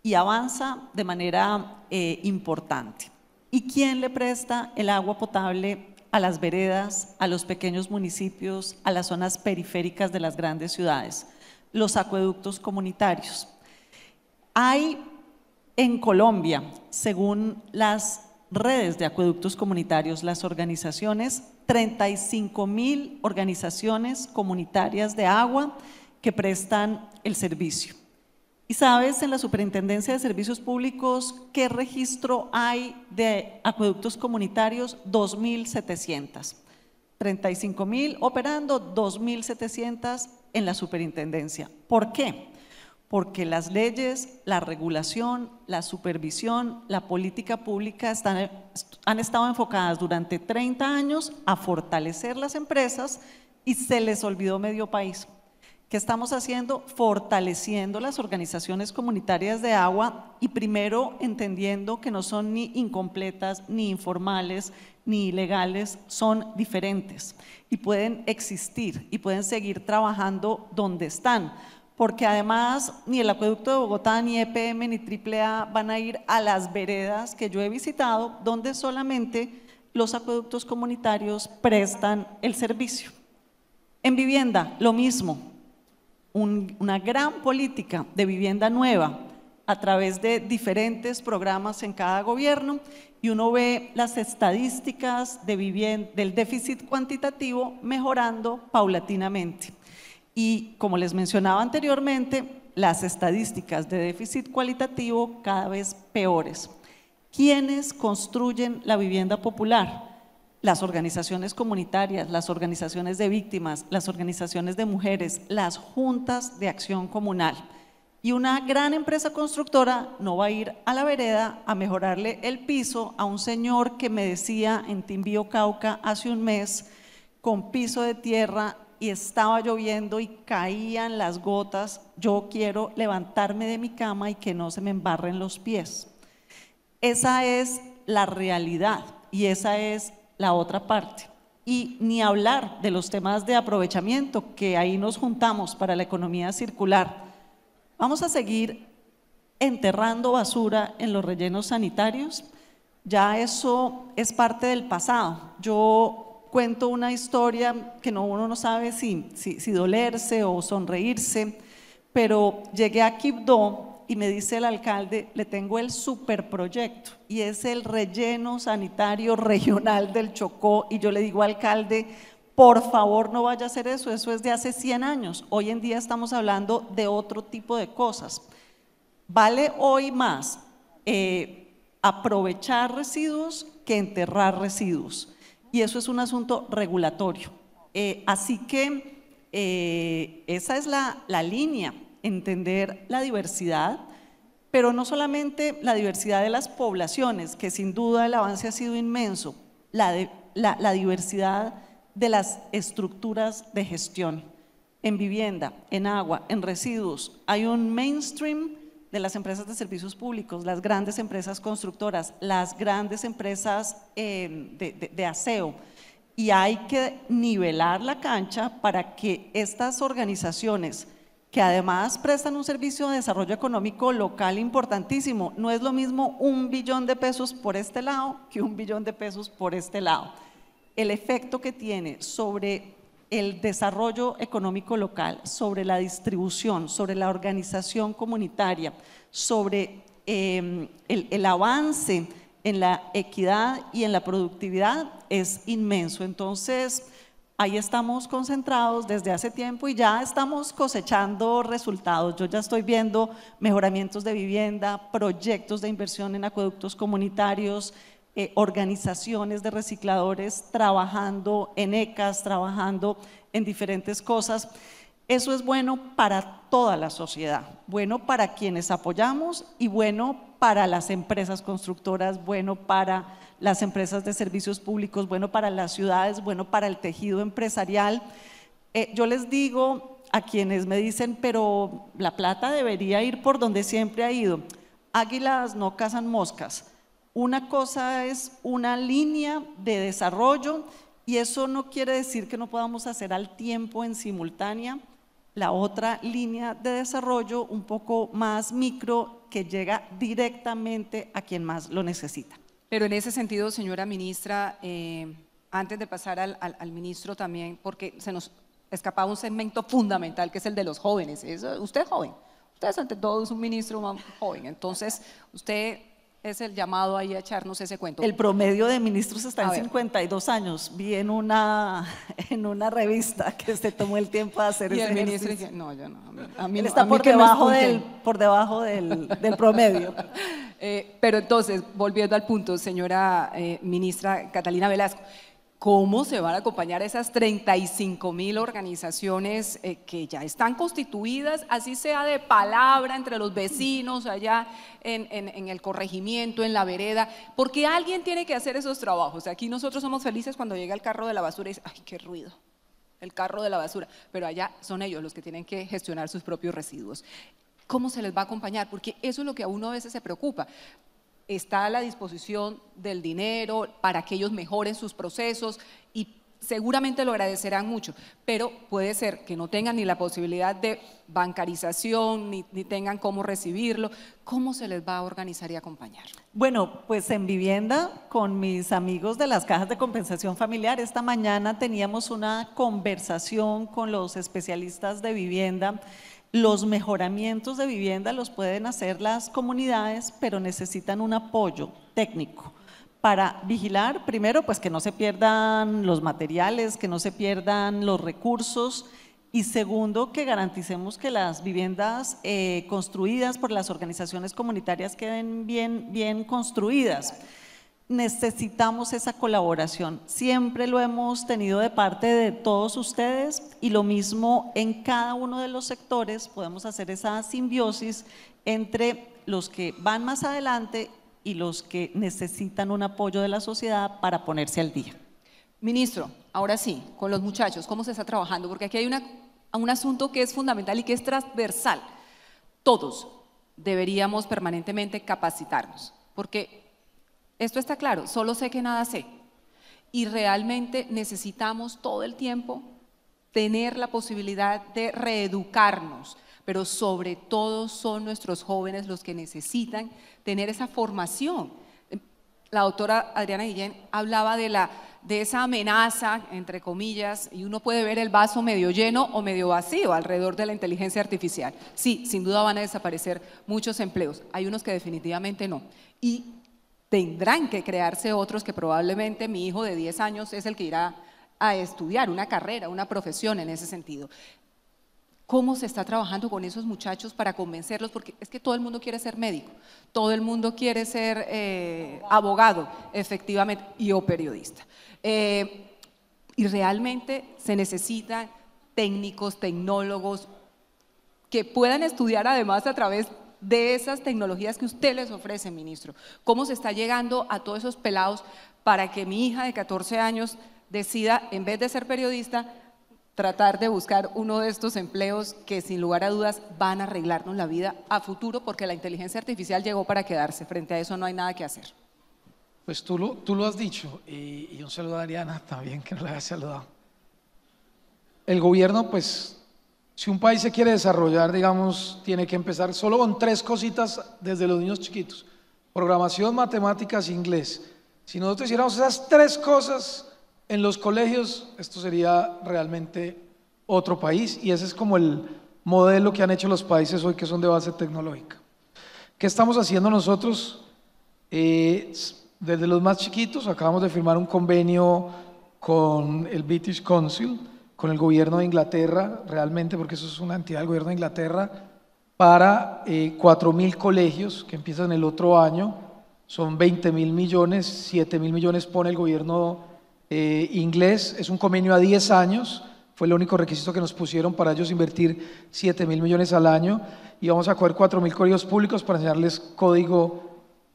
y avanza de manera importante. ¿Y quién le presta el agua potable a las veredas, a los pequeños municipios, a las zonas periféricas de las grandes ciudades? Los acueductos comunitarios. Hay en Colombia, según las redes de acueductos comunitarios, las organizaciones, 35.000 organizaciones comunitarias de agua que prestan el servicio. Y sabes, en la Superintendencia de Servicios Públicos, ¿qué registro hay de acueductos comunitarios? 2.700. 35.000 operando, 2.700 en la superintendencia. ¿Por qué? Porque las leyes, la regulación, la supervisión, la política pública han estado enfocadas durante 30 años a fortalecer las empresas y se les olvidó medio país. ¿Qué estamos haciendo? Fortaleciendo las organizaciones comunitarias de agua y primero entendiendo que no son ni incompletas, ni informales, ni ilegales, son diferentes y pueden existir y pueden seguir trabajando donde están, porque además ni el acueducto de Bogotá, ni EPM, ni AAA van a ir a las veredas que yo he visitado, donde solamente los acueductos comunitarios prestan el servicio. En vivienda, lo mismo. Una gran política de vivienda nueva a través de diferentes programas en cada gobierno y uno ve las estadísticas de del déficit cuantitativo mejorando paulatinamente. Y como les mencionaba anteriormente, las estadísticas de déficit cualitativo cada vez peores. ¿Quiénes construyen la vivienda popular? Las organizaciones comunitarias, las organizaciones de víctimas, las organizaciones de mujeres, las juntas de acción comunal. Y una gran empresa constructora no va a ir a la vereda a mejorarle el piso a un señor que me decía en Timbío, Cauca, hace un mes, con piso de tierra y estaba lloviendo y caían las gotas, yo quiero levantarme de mi cama y que no se me embarren los pies. Esa es la realidad y esa es la otra parte. Y ni hablar de los temas de aprovechamiento, que ahí nos juntamos para la economía circular. Vamos a seguir enterrando basura en los rellenos sanitarios. Ya eso es parte del pasado. Yo cuento una historia que uno no sabe si dolerse o sonreírse, pero llegué a Quibdó y me dice el alcalde, le tengo el superproyecto y es el relleno sanitario regional del Chocó, y yo le digo, alcalde, Por favor, no vaya a hacer eso, eso es de hace 100 años. Hoy en día estamos hablando de otro tipo de cosas. Vale hoy más aprovechar residuos que enterrar residuos. Y eso es un asunto regulatorio. Así que esa es la línea, entender la diversidad, pero no solamente la diversidad de las poblaciones, que sin duda el avance ha sido inmenso, la diversidad de las estructuras de gestión en vivienda, en agua, en residuos. Hay un mainstream de las empresas de servicios públicos, las grandes empresas constructoras, las grandes empresas de aseo, y hay que nivelar la cancha para que estas organizaciones, que además prestan un servicio de desarrollo económico local importantísimo, no es lo mismo 1 billón de pesos por este lado que 1 billón de pesos por este lado. El efecto que tiene sobre el desarrollo económico local, sobre la distribución, sobre la organización comunitaria, sobre el avance en la equidad y en la productividad es inmenso. Entonces, ahí estamos concentrados desde hace tiempo y ya estamos cosechando resultados. Yo ya estoy viendo mejoramientos de vivienda, proyectos de inversión en acueductos comunitarios, organizaciones de recicladores trabajando en ECAS, trabajando en diferentes cosas. Eso es bueno para toda la sociedad, bueno para quienes apoyamos y bueno para las empresas constructoras, bueno para las empresas de servicios públicos, bueno para las ciudades, bueno para el tejido empresarial. Yo les digo a quienes me dicen, pero la plata debería ir por donde siempre ha ido. Águilas no cazan moscas. Una cosa es una línea de desarrollo y eso no quiere decir que no podamos hacer al tiempo en simultánea la otra línea de desarrollo un poco más micro que llega directamente a quien más lo necesita. Pero en ese sentido, señora ministra, antes de pasar al ministro también, porque se nos escapaba un segmento fundamental que es el de los jóvenes. Usted es joven, usted es ante todo un ministro joven, entonces usted es el llamado ahí a echarnos ese cuento. El promedio de ministros está en 52 años. Vi en una revista que se tomó el tiempo de hacer ese ejercicio. Dice, no, yo no. A mí él está por debajo del promedio. Pero entonces, volviendo al punto, señora ministra Catalina Velasco, ¿cómo se van a acompañar esas 35.000 organizaciones que ya están constituidas, así sea de palabra entre los vecinos allá en el corregimiento, en la vereda? Porque alguien tiene que hacer esos trabajos. Aquí nosotros somos felices cuando llega el carro de la basura y dice, ¡ay, qué ruido! El carro de la basura. Pero allá son ellos los que tienen que gestionar sus propios residuos. ¿Cómo se les va a acompañar? Porque eso es lo que a uno a veces se preocupa. Está a la disposición del dinero para que ellos mejoren sus procesos y seguramente lo agradecerán mucho, pero puede ser que no tengan ni la posibilidad de bancarización, ni tengan cómo recibirlo. ¿Cómo se les va a organizar y acompañar? Bueno, pues en vivienda, con mis amigos de las cajas de compensación familiar, esta mañana teníamos una conversación con los especialistas de vivienda. Los mejoramientos de vivienda los pueden hacer las comunidades, pero necesitan un apoyo técnico para vigilar, primero, pues que no se pierdan los materiales, que no se pierdan los recursos, y segundo, que garanticemos que las viviendas construidas por las organizaciones comunitarias queden bien construidas. Necesitamos esa colaboración, siempre lo hemos tenido de parte de todos ustedes y lo mismo en cada uno de los sectores, podemos hacer esa simbiosis entre los que van más adelante y los que necesitan un apoyo de la sociedad para ponerse al día. Ministro, ahora sí, con los muchachos, ¿cómo se está trabajando? Porque aquí hay un asunto que es fundamental y que es transversal. Todos deberíamos permanentemente capacitarnos, porque esto está claro, solo sé que nada sé y realmente necesitamos todo el tiempo tener la posibilidad de reeducarnos, pero sobre todo son nuestros jóvenes los que necesitan tener esa formación. La doctora Adriana Guillén hablaba de esa amenaza, entre comillas, y uno puede ver el vaso medio lleno o medio vacío alrededor de la inteligencia artificial. Sí, sin duda van a desaparecer muchos empleos, hay unos que definitivamente no. Y tendrán que crearse otros que probablemente mi hijo de 10 años es el que irá a estudiar una carrera, una profesión en ese sentido. ¿Cómo se está trabajando con esos muchachos para convencerlos? Porque es que todo el mundo quiere ser médico, todo el mundo quiere ser abogado, efectivamente, o periodista. Y realmente se necesitan técnicos, tecnólogos, que puedan estudiar además a través de esas tecnologías que usted les ofrece, ministro. ¿Cómo se está llegando a todos esos pelados para que mi hija de 14 años decida, en vez de ser periodista, tratar de buscar uno de estos empleos que sin lugar a dudas van a arreglarnos la vida a futuro, porque la inteligencia artificial llegó para quedarse? Frente a eso no hay nada que hacer. Pues tú lo has dicho, y un saludo a Ariana también, que no le había saludado. El gobierno, pues, si un país se quiere desarrollar, digamos, tiene que empezar solo con 3 cositas desde los niños chiquitos: programación, matemáticas, inglés. Si nosotros hiciéramos esas 3 cosas en los colegios, esto sería realmente otro país, y ese es como el modelo que han hecho los países hoy que son de base tecnológica. ¿Qué estamos haciendo nosotros? Desde los más chiquitos acabamos de firmar un convenio con el British Council, con el gobierno de Inglaterra, realmente, porque eso es una entidad del gobierno de Inglaterra, para 4.000 colegios que empiezan el otro año. Son 20.000 millones, 7.000 millones pone el gobierno inglés. Es un convenio a 10 años, fue el único requisito que nos pusieron para ellos invertir 7.000 millones al año, y vamos a coger 4.000 colegios públicos para enseñarles código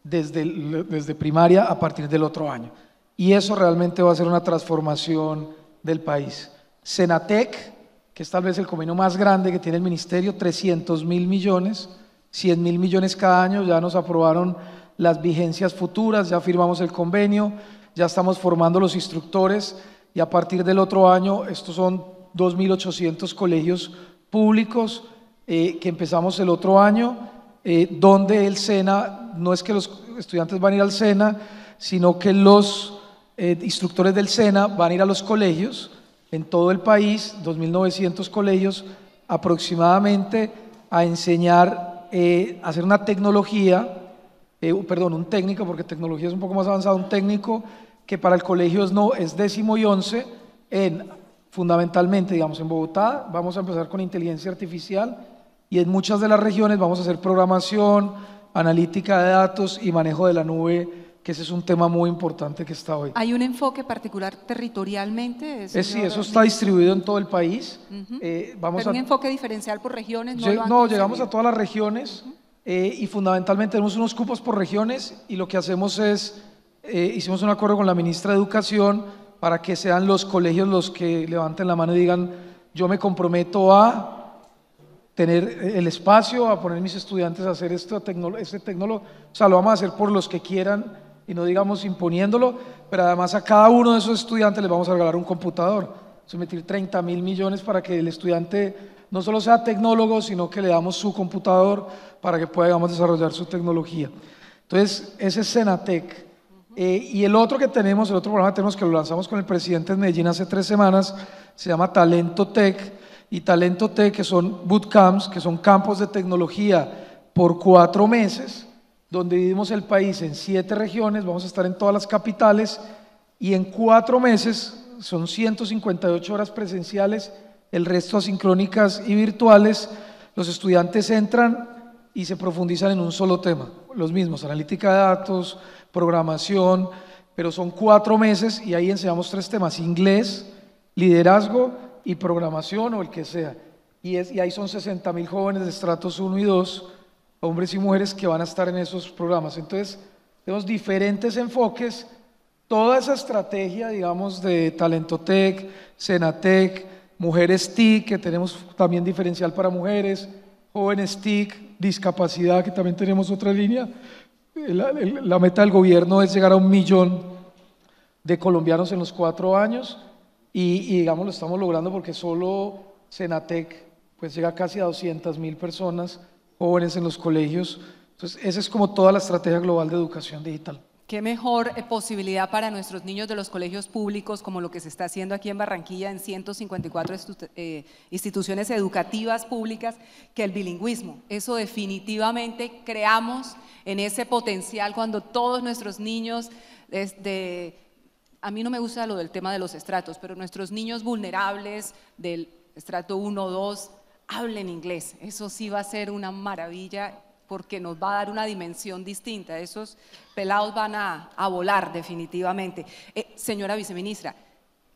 desde primaria a partir del otro año. Y eso realmente va a ser una transformación del país. Senatec, que es tal vez el convenio más grande que tiene el ministerio, 300.000 millones, 100.000 millones cada año. Ya nos aprobaron las vigencias futuras, ya firmamos el convenio, ya estamos formando los instructores, y a partir del otro año, estos son 2.800 colegios públicos que empezamos el otro año, donde el SENA, no es que los estudiantes van a ir al SENA, sino que los instructores del SENA van a ir a los colegios en todo el país, 2.900 colegios aproximadamente, a enseñar, a hacer una tecnología, un técnico, porque tecnología es un poco más avanzado, un técnico que para el colegio es 10º y 11, fundamentalmente, digamos, en Bogotá vamos a empezar con inteligencia artificial, y en muchas de las regiones vamos a hacer programación, analítica de datos y manejo de la nube, que ese es un tema muy importante que está hoy. ¿Hay un enfoque particular territorialmente? Sí, eso está distribuido en todo el país. ¿Pero un enfoque diferencial por regiones? No, llegamos a todas las regiones, y fundamentalmente tenemos unos cupos por regiones, y lo que hacemos es, hicimos un acuerdo con la ministra de Educación para que sean los colegios los que levanten la mano y digan: yo me comprometo a tener el espacio, a poner mis estudiantes a hacer este tecnólogo. O sea, lo vamos a hacer por los que quieran y no digamos imponiéndolo, pero además a cada uno de esos estudiantes les vamos a regalar un computador. Meter 30.000 millones para que el estudiante no solo sea tecnólogo, sino que le damos su computador para que pueda, digamos, desarrollar su tecnología. Entonces, ese es Senatec. Y el otro programa que tenemos, que lo lanzamos con el presidente en Medellín hace 3 semanas, se llama Talento Tech. Y Talento Tech, que son bootcamps, que son campos de tecnología por 4 meses, donde dividimos el país en 7 regiones, vamos a estar en todas las capitales, y en 4 meses son 158 horas presenciales, el resto asincrónicas y virtuales. Los estudiantes entran y se profundizan en un solo tema, los mismos: analítica de datos, programación, pero son 4 meses, y ahí enseñamos 3 temas: inglés, liderazgo y programación, o el que sea. Y ahí son 60.000 jóvenes de estratos 1 y 2, hombres y mujeres, que van a estar en esos programas. Entonces, tenemos diferentes enfoques. Toda esa estrategia, digamos, de Talento Tech, Senatec, Mujeres TIC, que tenemos también diferencial para mujeres, Jóvenes TIC, discapacidad, que también tenemos otra línea. La meta del gobierno es llegar a 1 millón de colombianos en los 4 años, y digamos, lo estamos logrando porque solo Senatec pues llega casi a 200.000 personas jóvenes en los colegios. Entonces, esa es como toda la estrategia global de educación digital. Qué mejor posibilidad para nuestros niños de los colegios públicos, como lo que se está haciendo aquí en Barranquilla en 154 instituciones educativas públicas, que el bilingüismo. Eso definitivamente creamos en ese potencial cuando todos nuestros niños a mí no me gusta lo del tema de los estratos, pero nuestros niños vulnerables del estrato 1 o 2 hablen inglés. Eso sí va a ser una maravilla porque nos va a dar una dimensión distinta. Esos pelados van a volar definitivamente. Señora viceministra,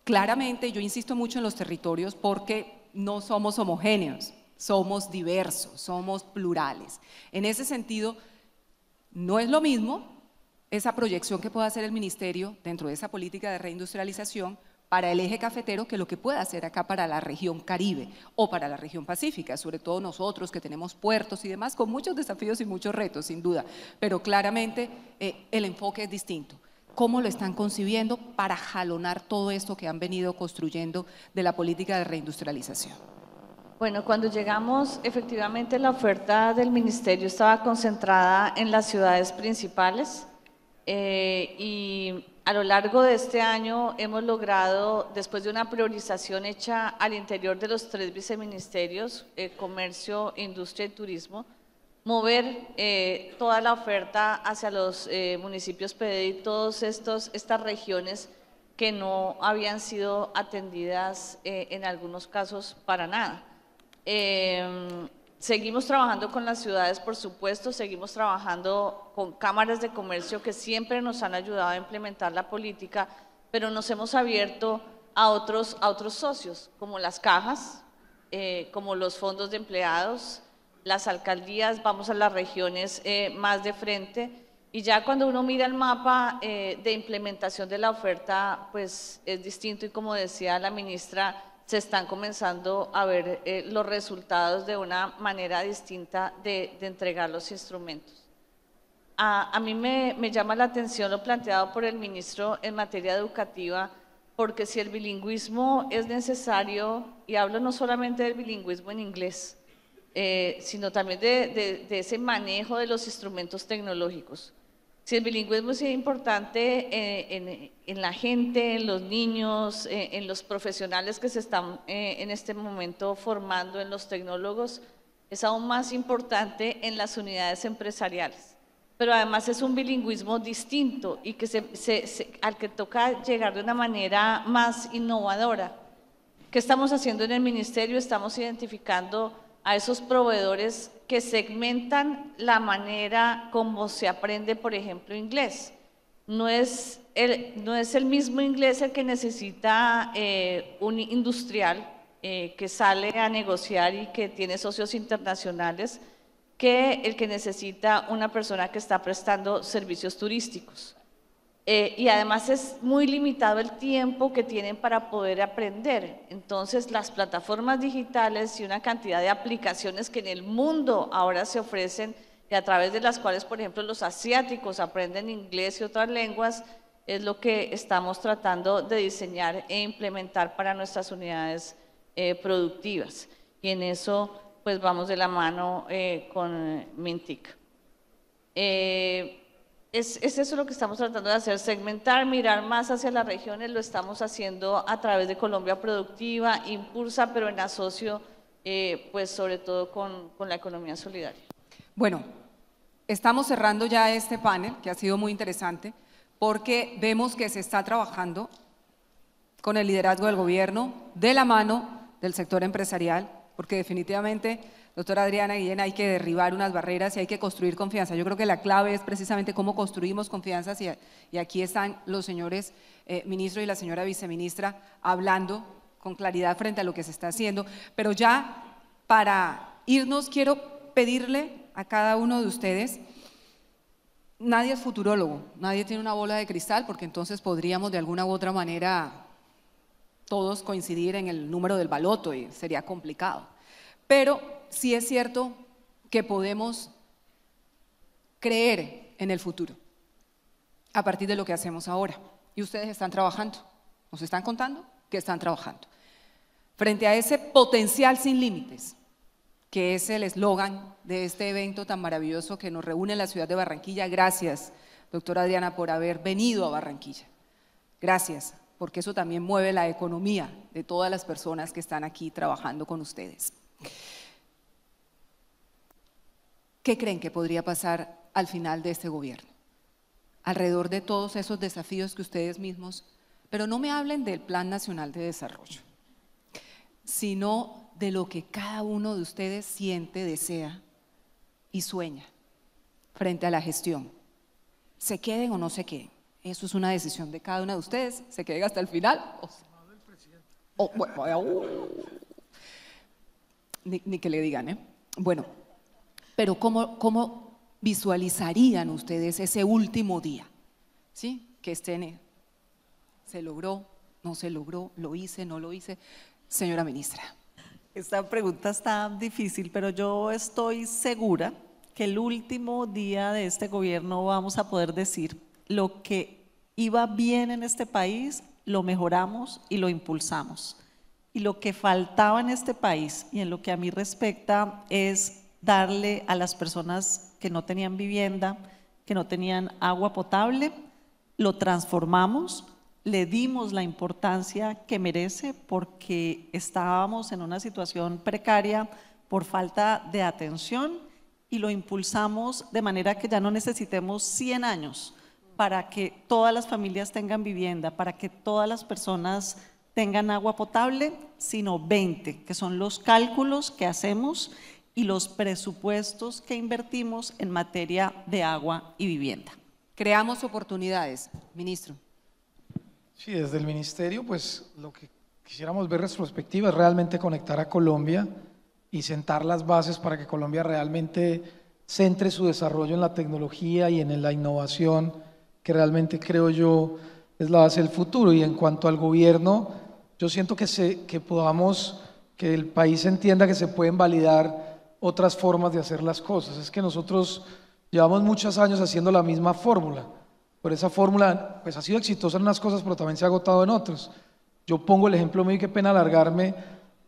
claramente yo insisto mucho en los territorios porque no somos homogéneos, somos diversos, somos plurales. En ese sentido, no es lo mismo esa proyección que pueda hacer el ministerio dentro de esa política de reindustrialización para el eje cafetero que lo que pueda hacer acá para la región Caribe o para la región Pacífica, sobre todo nosotros que tenemos puertos y demás, con muchos desafíos y muchos retos, sin duda, pero claramente el enfoque es distinto. ¿Cómo lo están concibiendo para jalonar todo esto que han venido construyendo de la política de reindustrialización? Bueno, cuando llegamos, efectivamente la oferta del ministerio estaba concentrada en las ciudades principales, y a lo largo de este año hemos logrado, después de una priorización hecha al interior de los 3 viceministerios, Comercio, Industria y Turismo, mover toda la oferta hacia los municipios PDI, todas estas regiones que no habían sido atendidas en algunos casos para nada. Seguimos trabajando con las ciudades, por supuesto, seguimos trabajando con cámaras de comercio que siempre nos han ayudado a implementar la política, pero nos hemos abierto a otros socios, como las cajas, como los fondos de empleados, las alcaldías, vamos a las regiones más de frente, y ya cuando uno mira el mapa de implementación de la oferta, pues es distinto, y como decía la ministra, se están comenzando a ver los resultados de una manera distinta de entregar los instrumentos. A mí me llama la atención lo planteado por el ministro en materia educativa, porque si el bilingüismo es necesario, y hablo no solamente del bilingüismo en inglés, sino también de ese manejo de los instrumentos tecnológicos. Si el bilingüismo es importante en la gente, en los niños, en los profesionales que se están en este momento formando, en los tecnólogos, es aún más importante en las unidades empresariales. Pero además es un bilingüismo distinto y que al que toca llegar de una manera más innovadora. ¿Qué estamos haciendo en el ministerio? Estamos identificando a esos proveedores que segmentan la manera como se aprende, por ejemplo, inglés. No es el mismo inglés el que necesita un industrial que sale a negociar y que tiene socios internacionales, que el que necesita una persona que está prestando servicios turísticos. Y además es muy limitado el tiempo que tienen para poder aprender. Entonces las plataformas digitales y una cantidad de aplicaciones que en el mundo ahora se ofrecen y a través de las cuales, por ejemplo, los asiáticos aprenden inglés y otras lenguas, es lo que estamos tratando de diseñar e implementar para nuestras unidades productivas. Y en eso pues vamos de la mano con Mintic. Es eso lo que estamos tratando de hacer, segmentar, mirar más hacia las regiones, lo estamos haciendo a través de Colombia Productiva, Impulsa, pero en asocio, pues sobre todo con la economía solidaria. Bueno, estamos cerrando ya este panel, que ha sido muy interesante, porque vemos que se está trabajando con el liderazgo del gobierno, de la mano del sector empresarial, porque definitivamente, doctora Adriana Guillén, hay que derribar unas barreras y hay que construir confianza. Yo creo que la clave es precisamente cómo construimos confianzas y aquí están los señores ministros y la señora viceministra hablando con claridad frente a lo que se está haciendo. Pero ya para irnos quiero pedirle a cada uno de ustedes, nadie es futurólogo, nadie tiene una bola de cristal porque entonces podríamos de alguna u otra manera todos coincidir en el número del baloto y sería complicado. Pero sí es cierto que podemos creer en el futuro a partir de lo que hacemos ahora. Y ustedes están trabajando, nos están contando que están trabajando. Frente a ese potencial sin límites, que es el eslogan de este evento tan maravilloso que nos reúne en la ciudad de Barranquilla. Gracias, doctora Adriana, por haber venido a Barranquilla. Gracias, porque eso también mueve la economía de todas las personas que están aquí trabajando con ustedes. ¿Qué creen que podría pasar al final de este gobierno? Alrededor de todos esos desafíos que ustedes mismos Pero no me hablen del Plan Nacional de Desarrollo, sino de lo que cada uno de ustedes siente, desea y sueña frente a la gestión. Se queden o no se queden. Eso es una decisión de cada uno de ustedes. Se queden hasta el final. Ni que le digan, ¿eh? Bueno, pero ¿cómo visualizarían ustedes ese último día? ¿Sí? Que estén, ¿se logró? ¿No se logró? ¿Lo hice? ¿No lo hice? Señora ministra. Esta pregunta está difícil, pero yo estoy segura que el último día de este gobierno vamos a poder decir lo que iba bien en este país, lo mejoramos y lo impulsamos. Y lo que faltaba en este país, y en lo que a mí respecta, es darle a las personas que no tenían vivienda, que no tenían agua potable, lo transformamos, le dimos la importancia que merece porque estábamos en una situación precaria por falta de atención y lo impulsamos de manera que ya no necesitemos 100 años para que todas las familias tengan vivienda, para que todas las personas tengan agua potable, sino 20, que son los cálculos que hacemos y los presupuestos que invertimos en materia de agua y vivienda. Creamos oportunidades, ministro. Sí, desde el ministerio, pues lo que quisiéramos ver retrospectiva es realmente conectar a Colombia y sentar las bases para que Colombia realmente centre su desarrollo en la tecnología y en la innovación, que realmente creo yo es la base del futuro. Y en cuanto al gobierno, yo siento que podamos, que el país entienda que se pueden validar otras formas de hacer las cosas. Es que nosotros llevamos muchos años haciendo la misma fórmula. Pero esa fórmula pues ha sido exitosa en unas cosas, pero también se ha agotado en otras. Yo pongo el ejemplo mío y qué pena alargarme.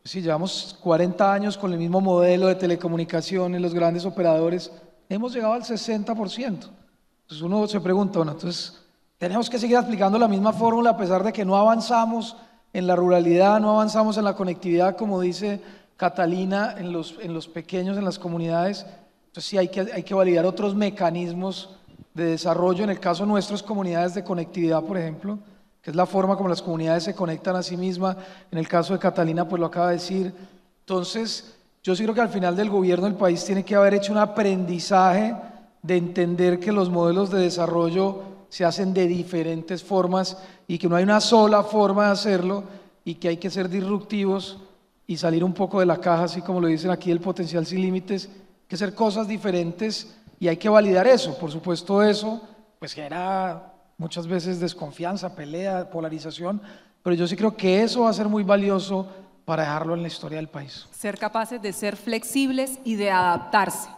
Pues sí, llevamos 40 años con el mismo modelo de telecomunicaciones, los grandes operadores, hemos llegado al 60%. Entonces uno se pregunta, bueno, entonces tenemos que seguir aplicando la misma fórmula a pesar de que no avanzamos en la ruralidad, no avanzamos en la conectividad, como dice Catalina, en los pequeños, en las comunidades. Entonces sí hay que validar otros mecanismos de desarrollo. En el caso nuestro es comunidades de conectividad, por ejemplo, que es la forma como las comunidades se conectan a sí mismas. En el caso de Catalina, pues lo acaba de decir. Entonces, yo sí creo que al final del gobierno del país tiene que haber hecho un aprendizaje de entender que los modelos de desarrollo se hacen de diferentes formas y que no hay una sola forma de hacerlo y que hay que ser disruptivos y salir un poco de la caja, así como lo dicen aquí, el potencial sin límites, hay que hacer cosas diferentes. Y hay que validar eso. Por supuesto, eso pues genera muchas veces desconfianza, pelea, polarización, pero yo sí creo que eso va a ser muy valioso para dejarlo en la historia del país. Ser capaces de ser flexibles y de adaptarse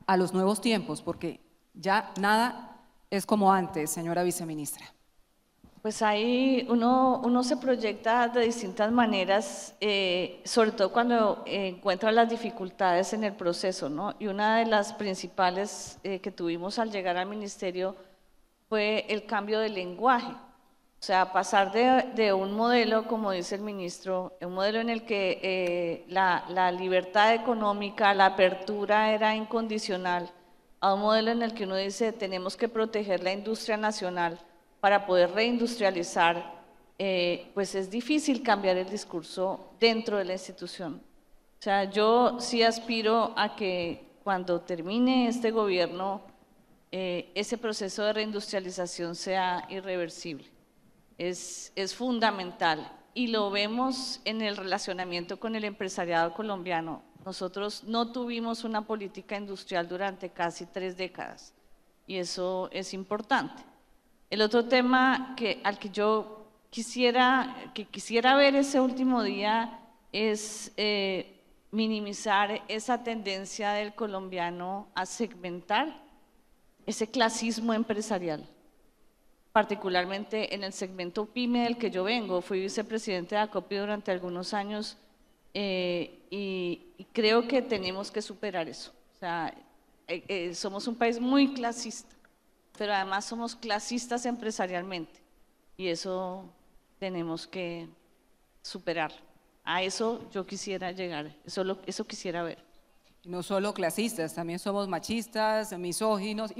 a los nuevos tiempos, porque ya nada es como antes, señora viceministra. Pues ahí uno se proyecta de distintas maneras, sobre todo cuando encuentra las dificultades en el proceso, ¿no? Y una de las principales que tuvimos al llegar al ministerio fue el cambio de lenguaje. O sea, pasar de un modelo, como dice el ministro, un modelo en el que la libertad económica, la apertura era incondicional, a un modelo en el que uno dice tenemos que proteger la industria nacional para poder reindustrializar, pues es difícil cambiar el discurso dentro de la institución. O sea, yo sí aspiro a que cuando termine este gobierno, ese proceso de reindustrialización sea irreversible. Es fundamental y lo vemos en el relacionamiento con el empresariado colombiano. Nosotros no tuvimos una política industrial durante casi 3 décadas y eso es importante. El otro tema al que yo quisiera ver ese último día es minimizar esa tendencia del colombiano a segmentar ese clasismo empresarial, particularmente en el segmento PYME del que yo vengo. Fui vicepresidente de ACOPI durante algunos años y creo que tenemos que superar eso. O sea, somos un país muy clasista, pero además somos clasistas empresarialmente y eso tenemos que superar. A eso yo quisiera llegar, eso quisiera ver. No solo clasistas, también somos machistas, misóginos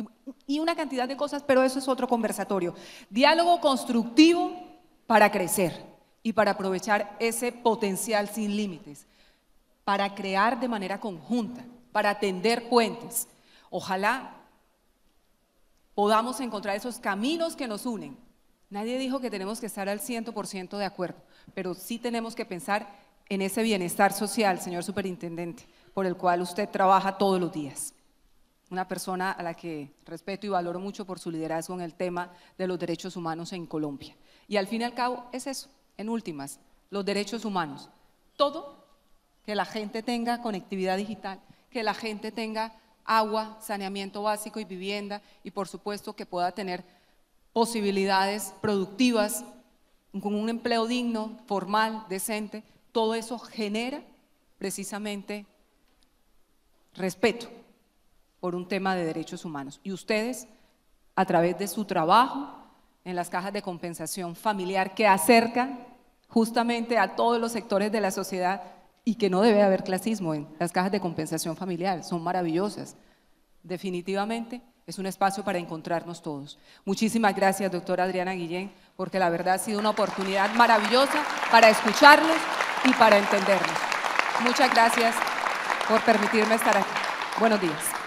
y una cantidad de cosas, pero eso es otro conversatorio. Diálogo constructivo para crecer y para aprovechar ese potencial sin límites, para crear de manera conjunta, para tender puentes. Ojalá podamos encontrar esos caminos que nos unen. Nadie dijo que tenemos que estar al 100% de acuerdo, pero sí tenemos que pensar en ese bienestar social, señor superintendente, por el cual usted trabaja todos los días. Una persona a la que respeto y valoro mucho por su liderazgo en el tema de los derechos humanos en Colombia. Y al fin y al cabo es eso, en últimas, los derechos humanos. Todo, que la gente tenga conectividad digital, que la gente tenga agua, saneamiento básico y vivienda, y por supuesto que pueda tener posibilidades productivas, con un empleo digno, formal, decente. Todo eso genera precisamente respeto por un tema de derechos humanos. Y ustedes, a través de su trabajo en las cajas de compensación familiar, que acercan justamente a todos los sectores de la sociedad, y que no debe haber clasismo en las cajas de compensación familiar, son maravillosas. Definitivamente es un espacio para encontrarnos todos. Muchísimas gracias, doctora Adriana Guillén, porque la verdad ha sido una oportunidad maravillosa para escucharlos y para entendernos. Muchas gracias por permitirme estar aquí. Buenos días.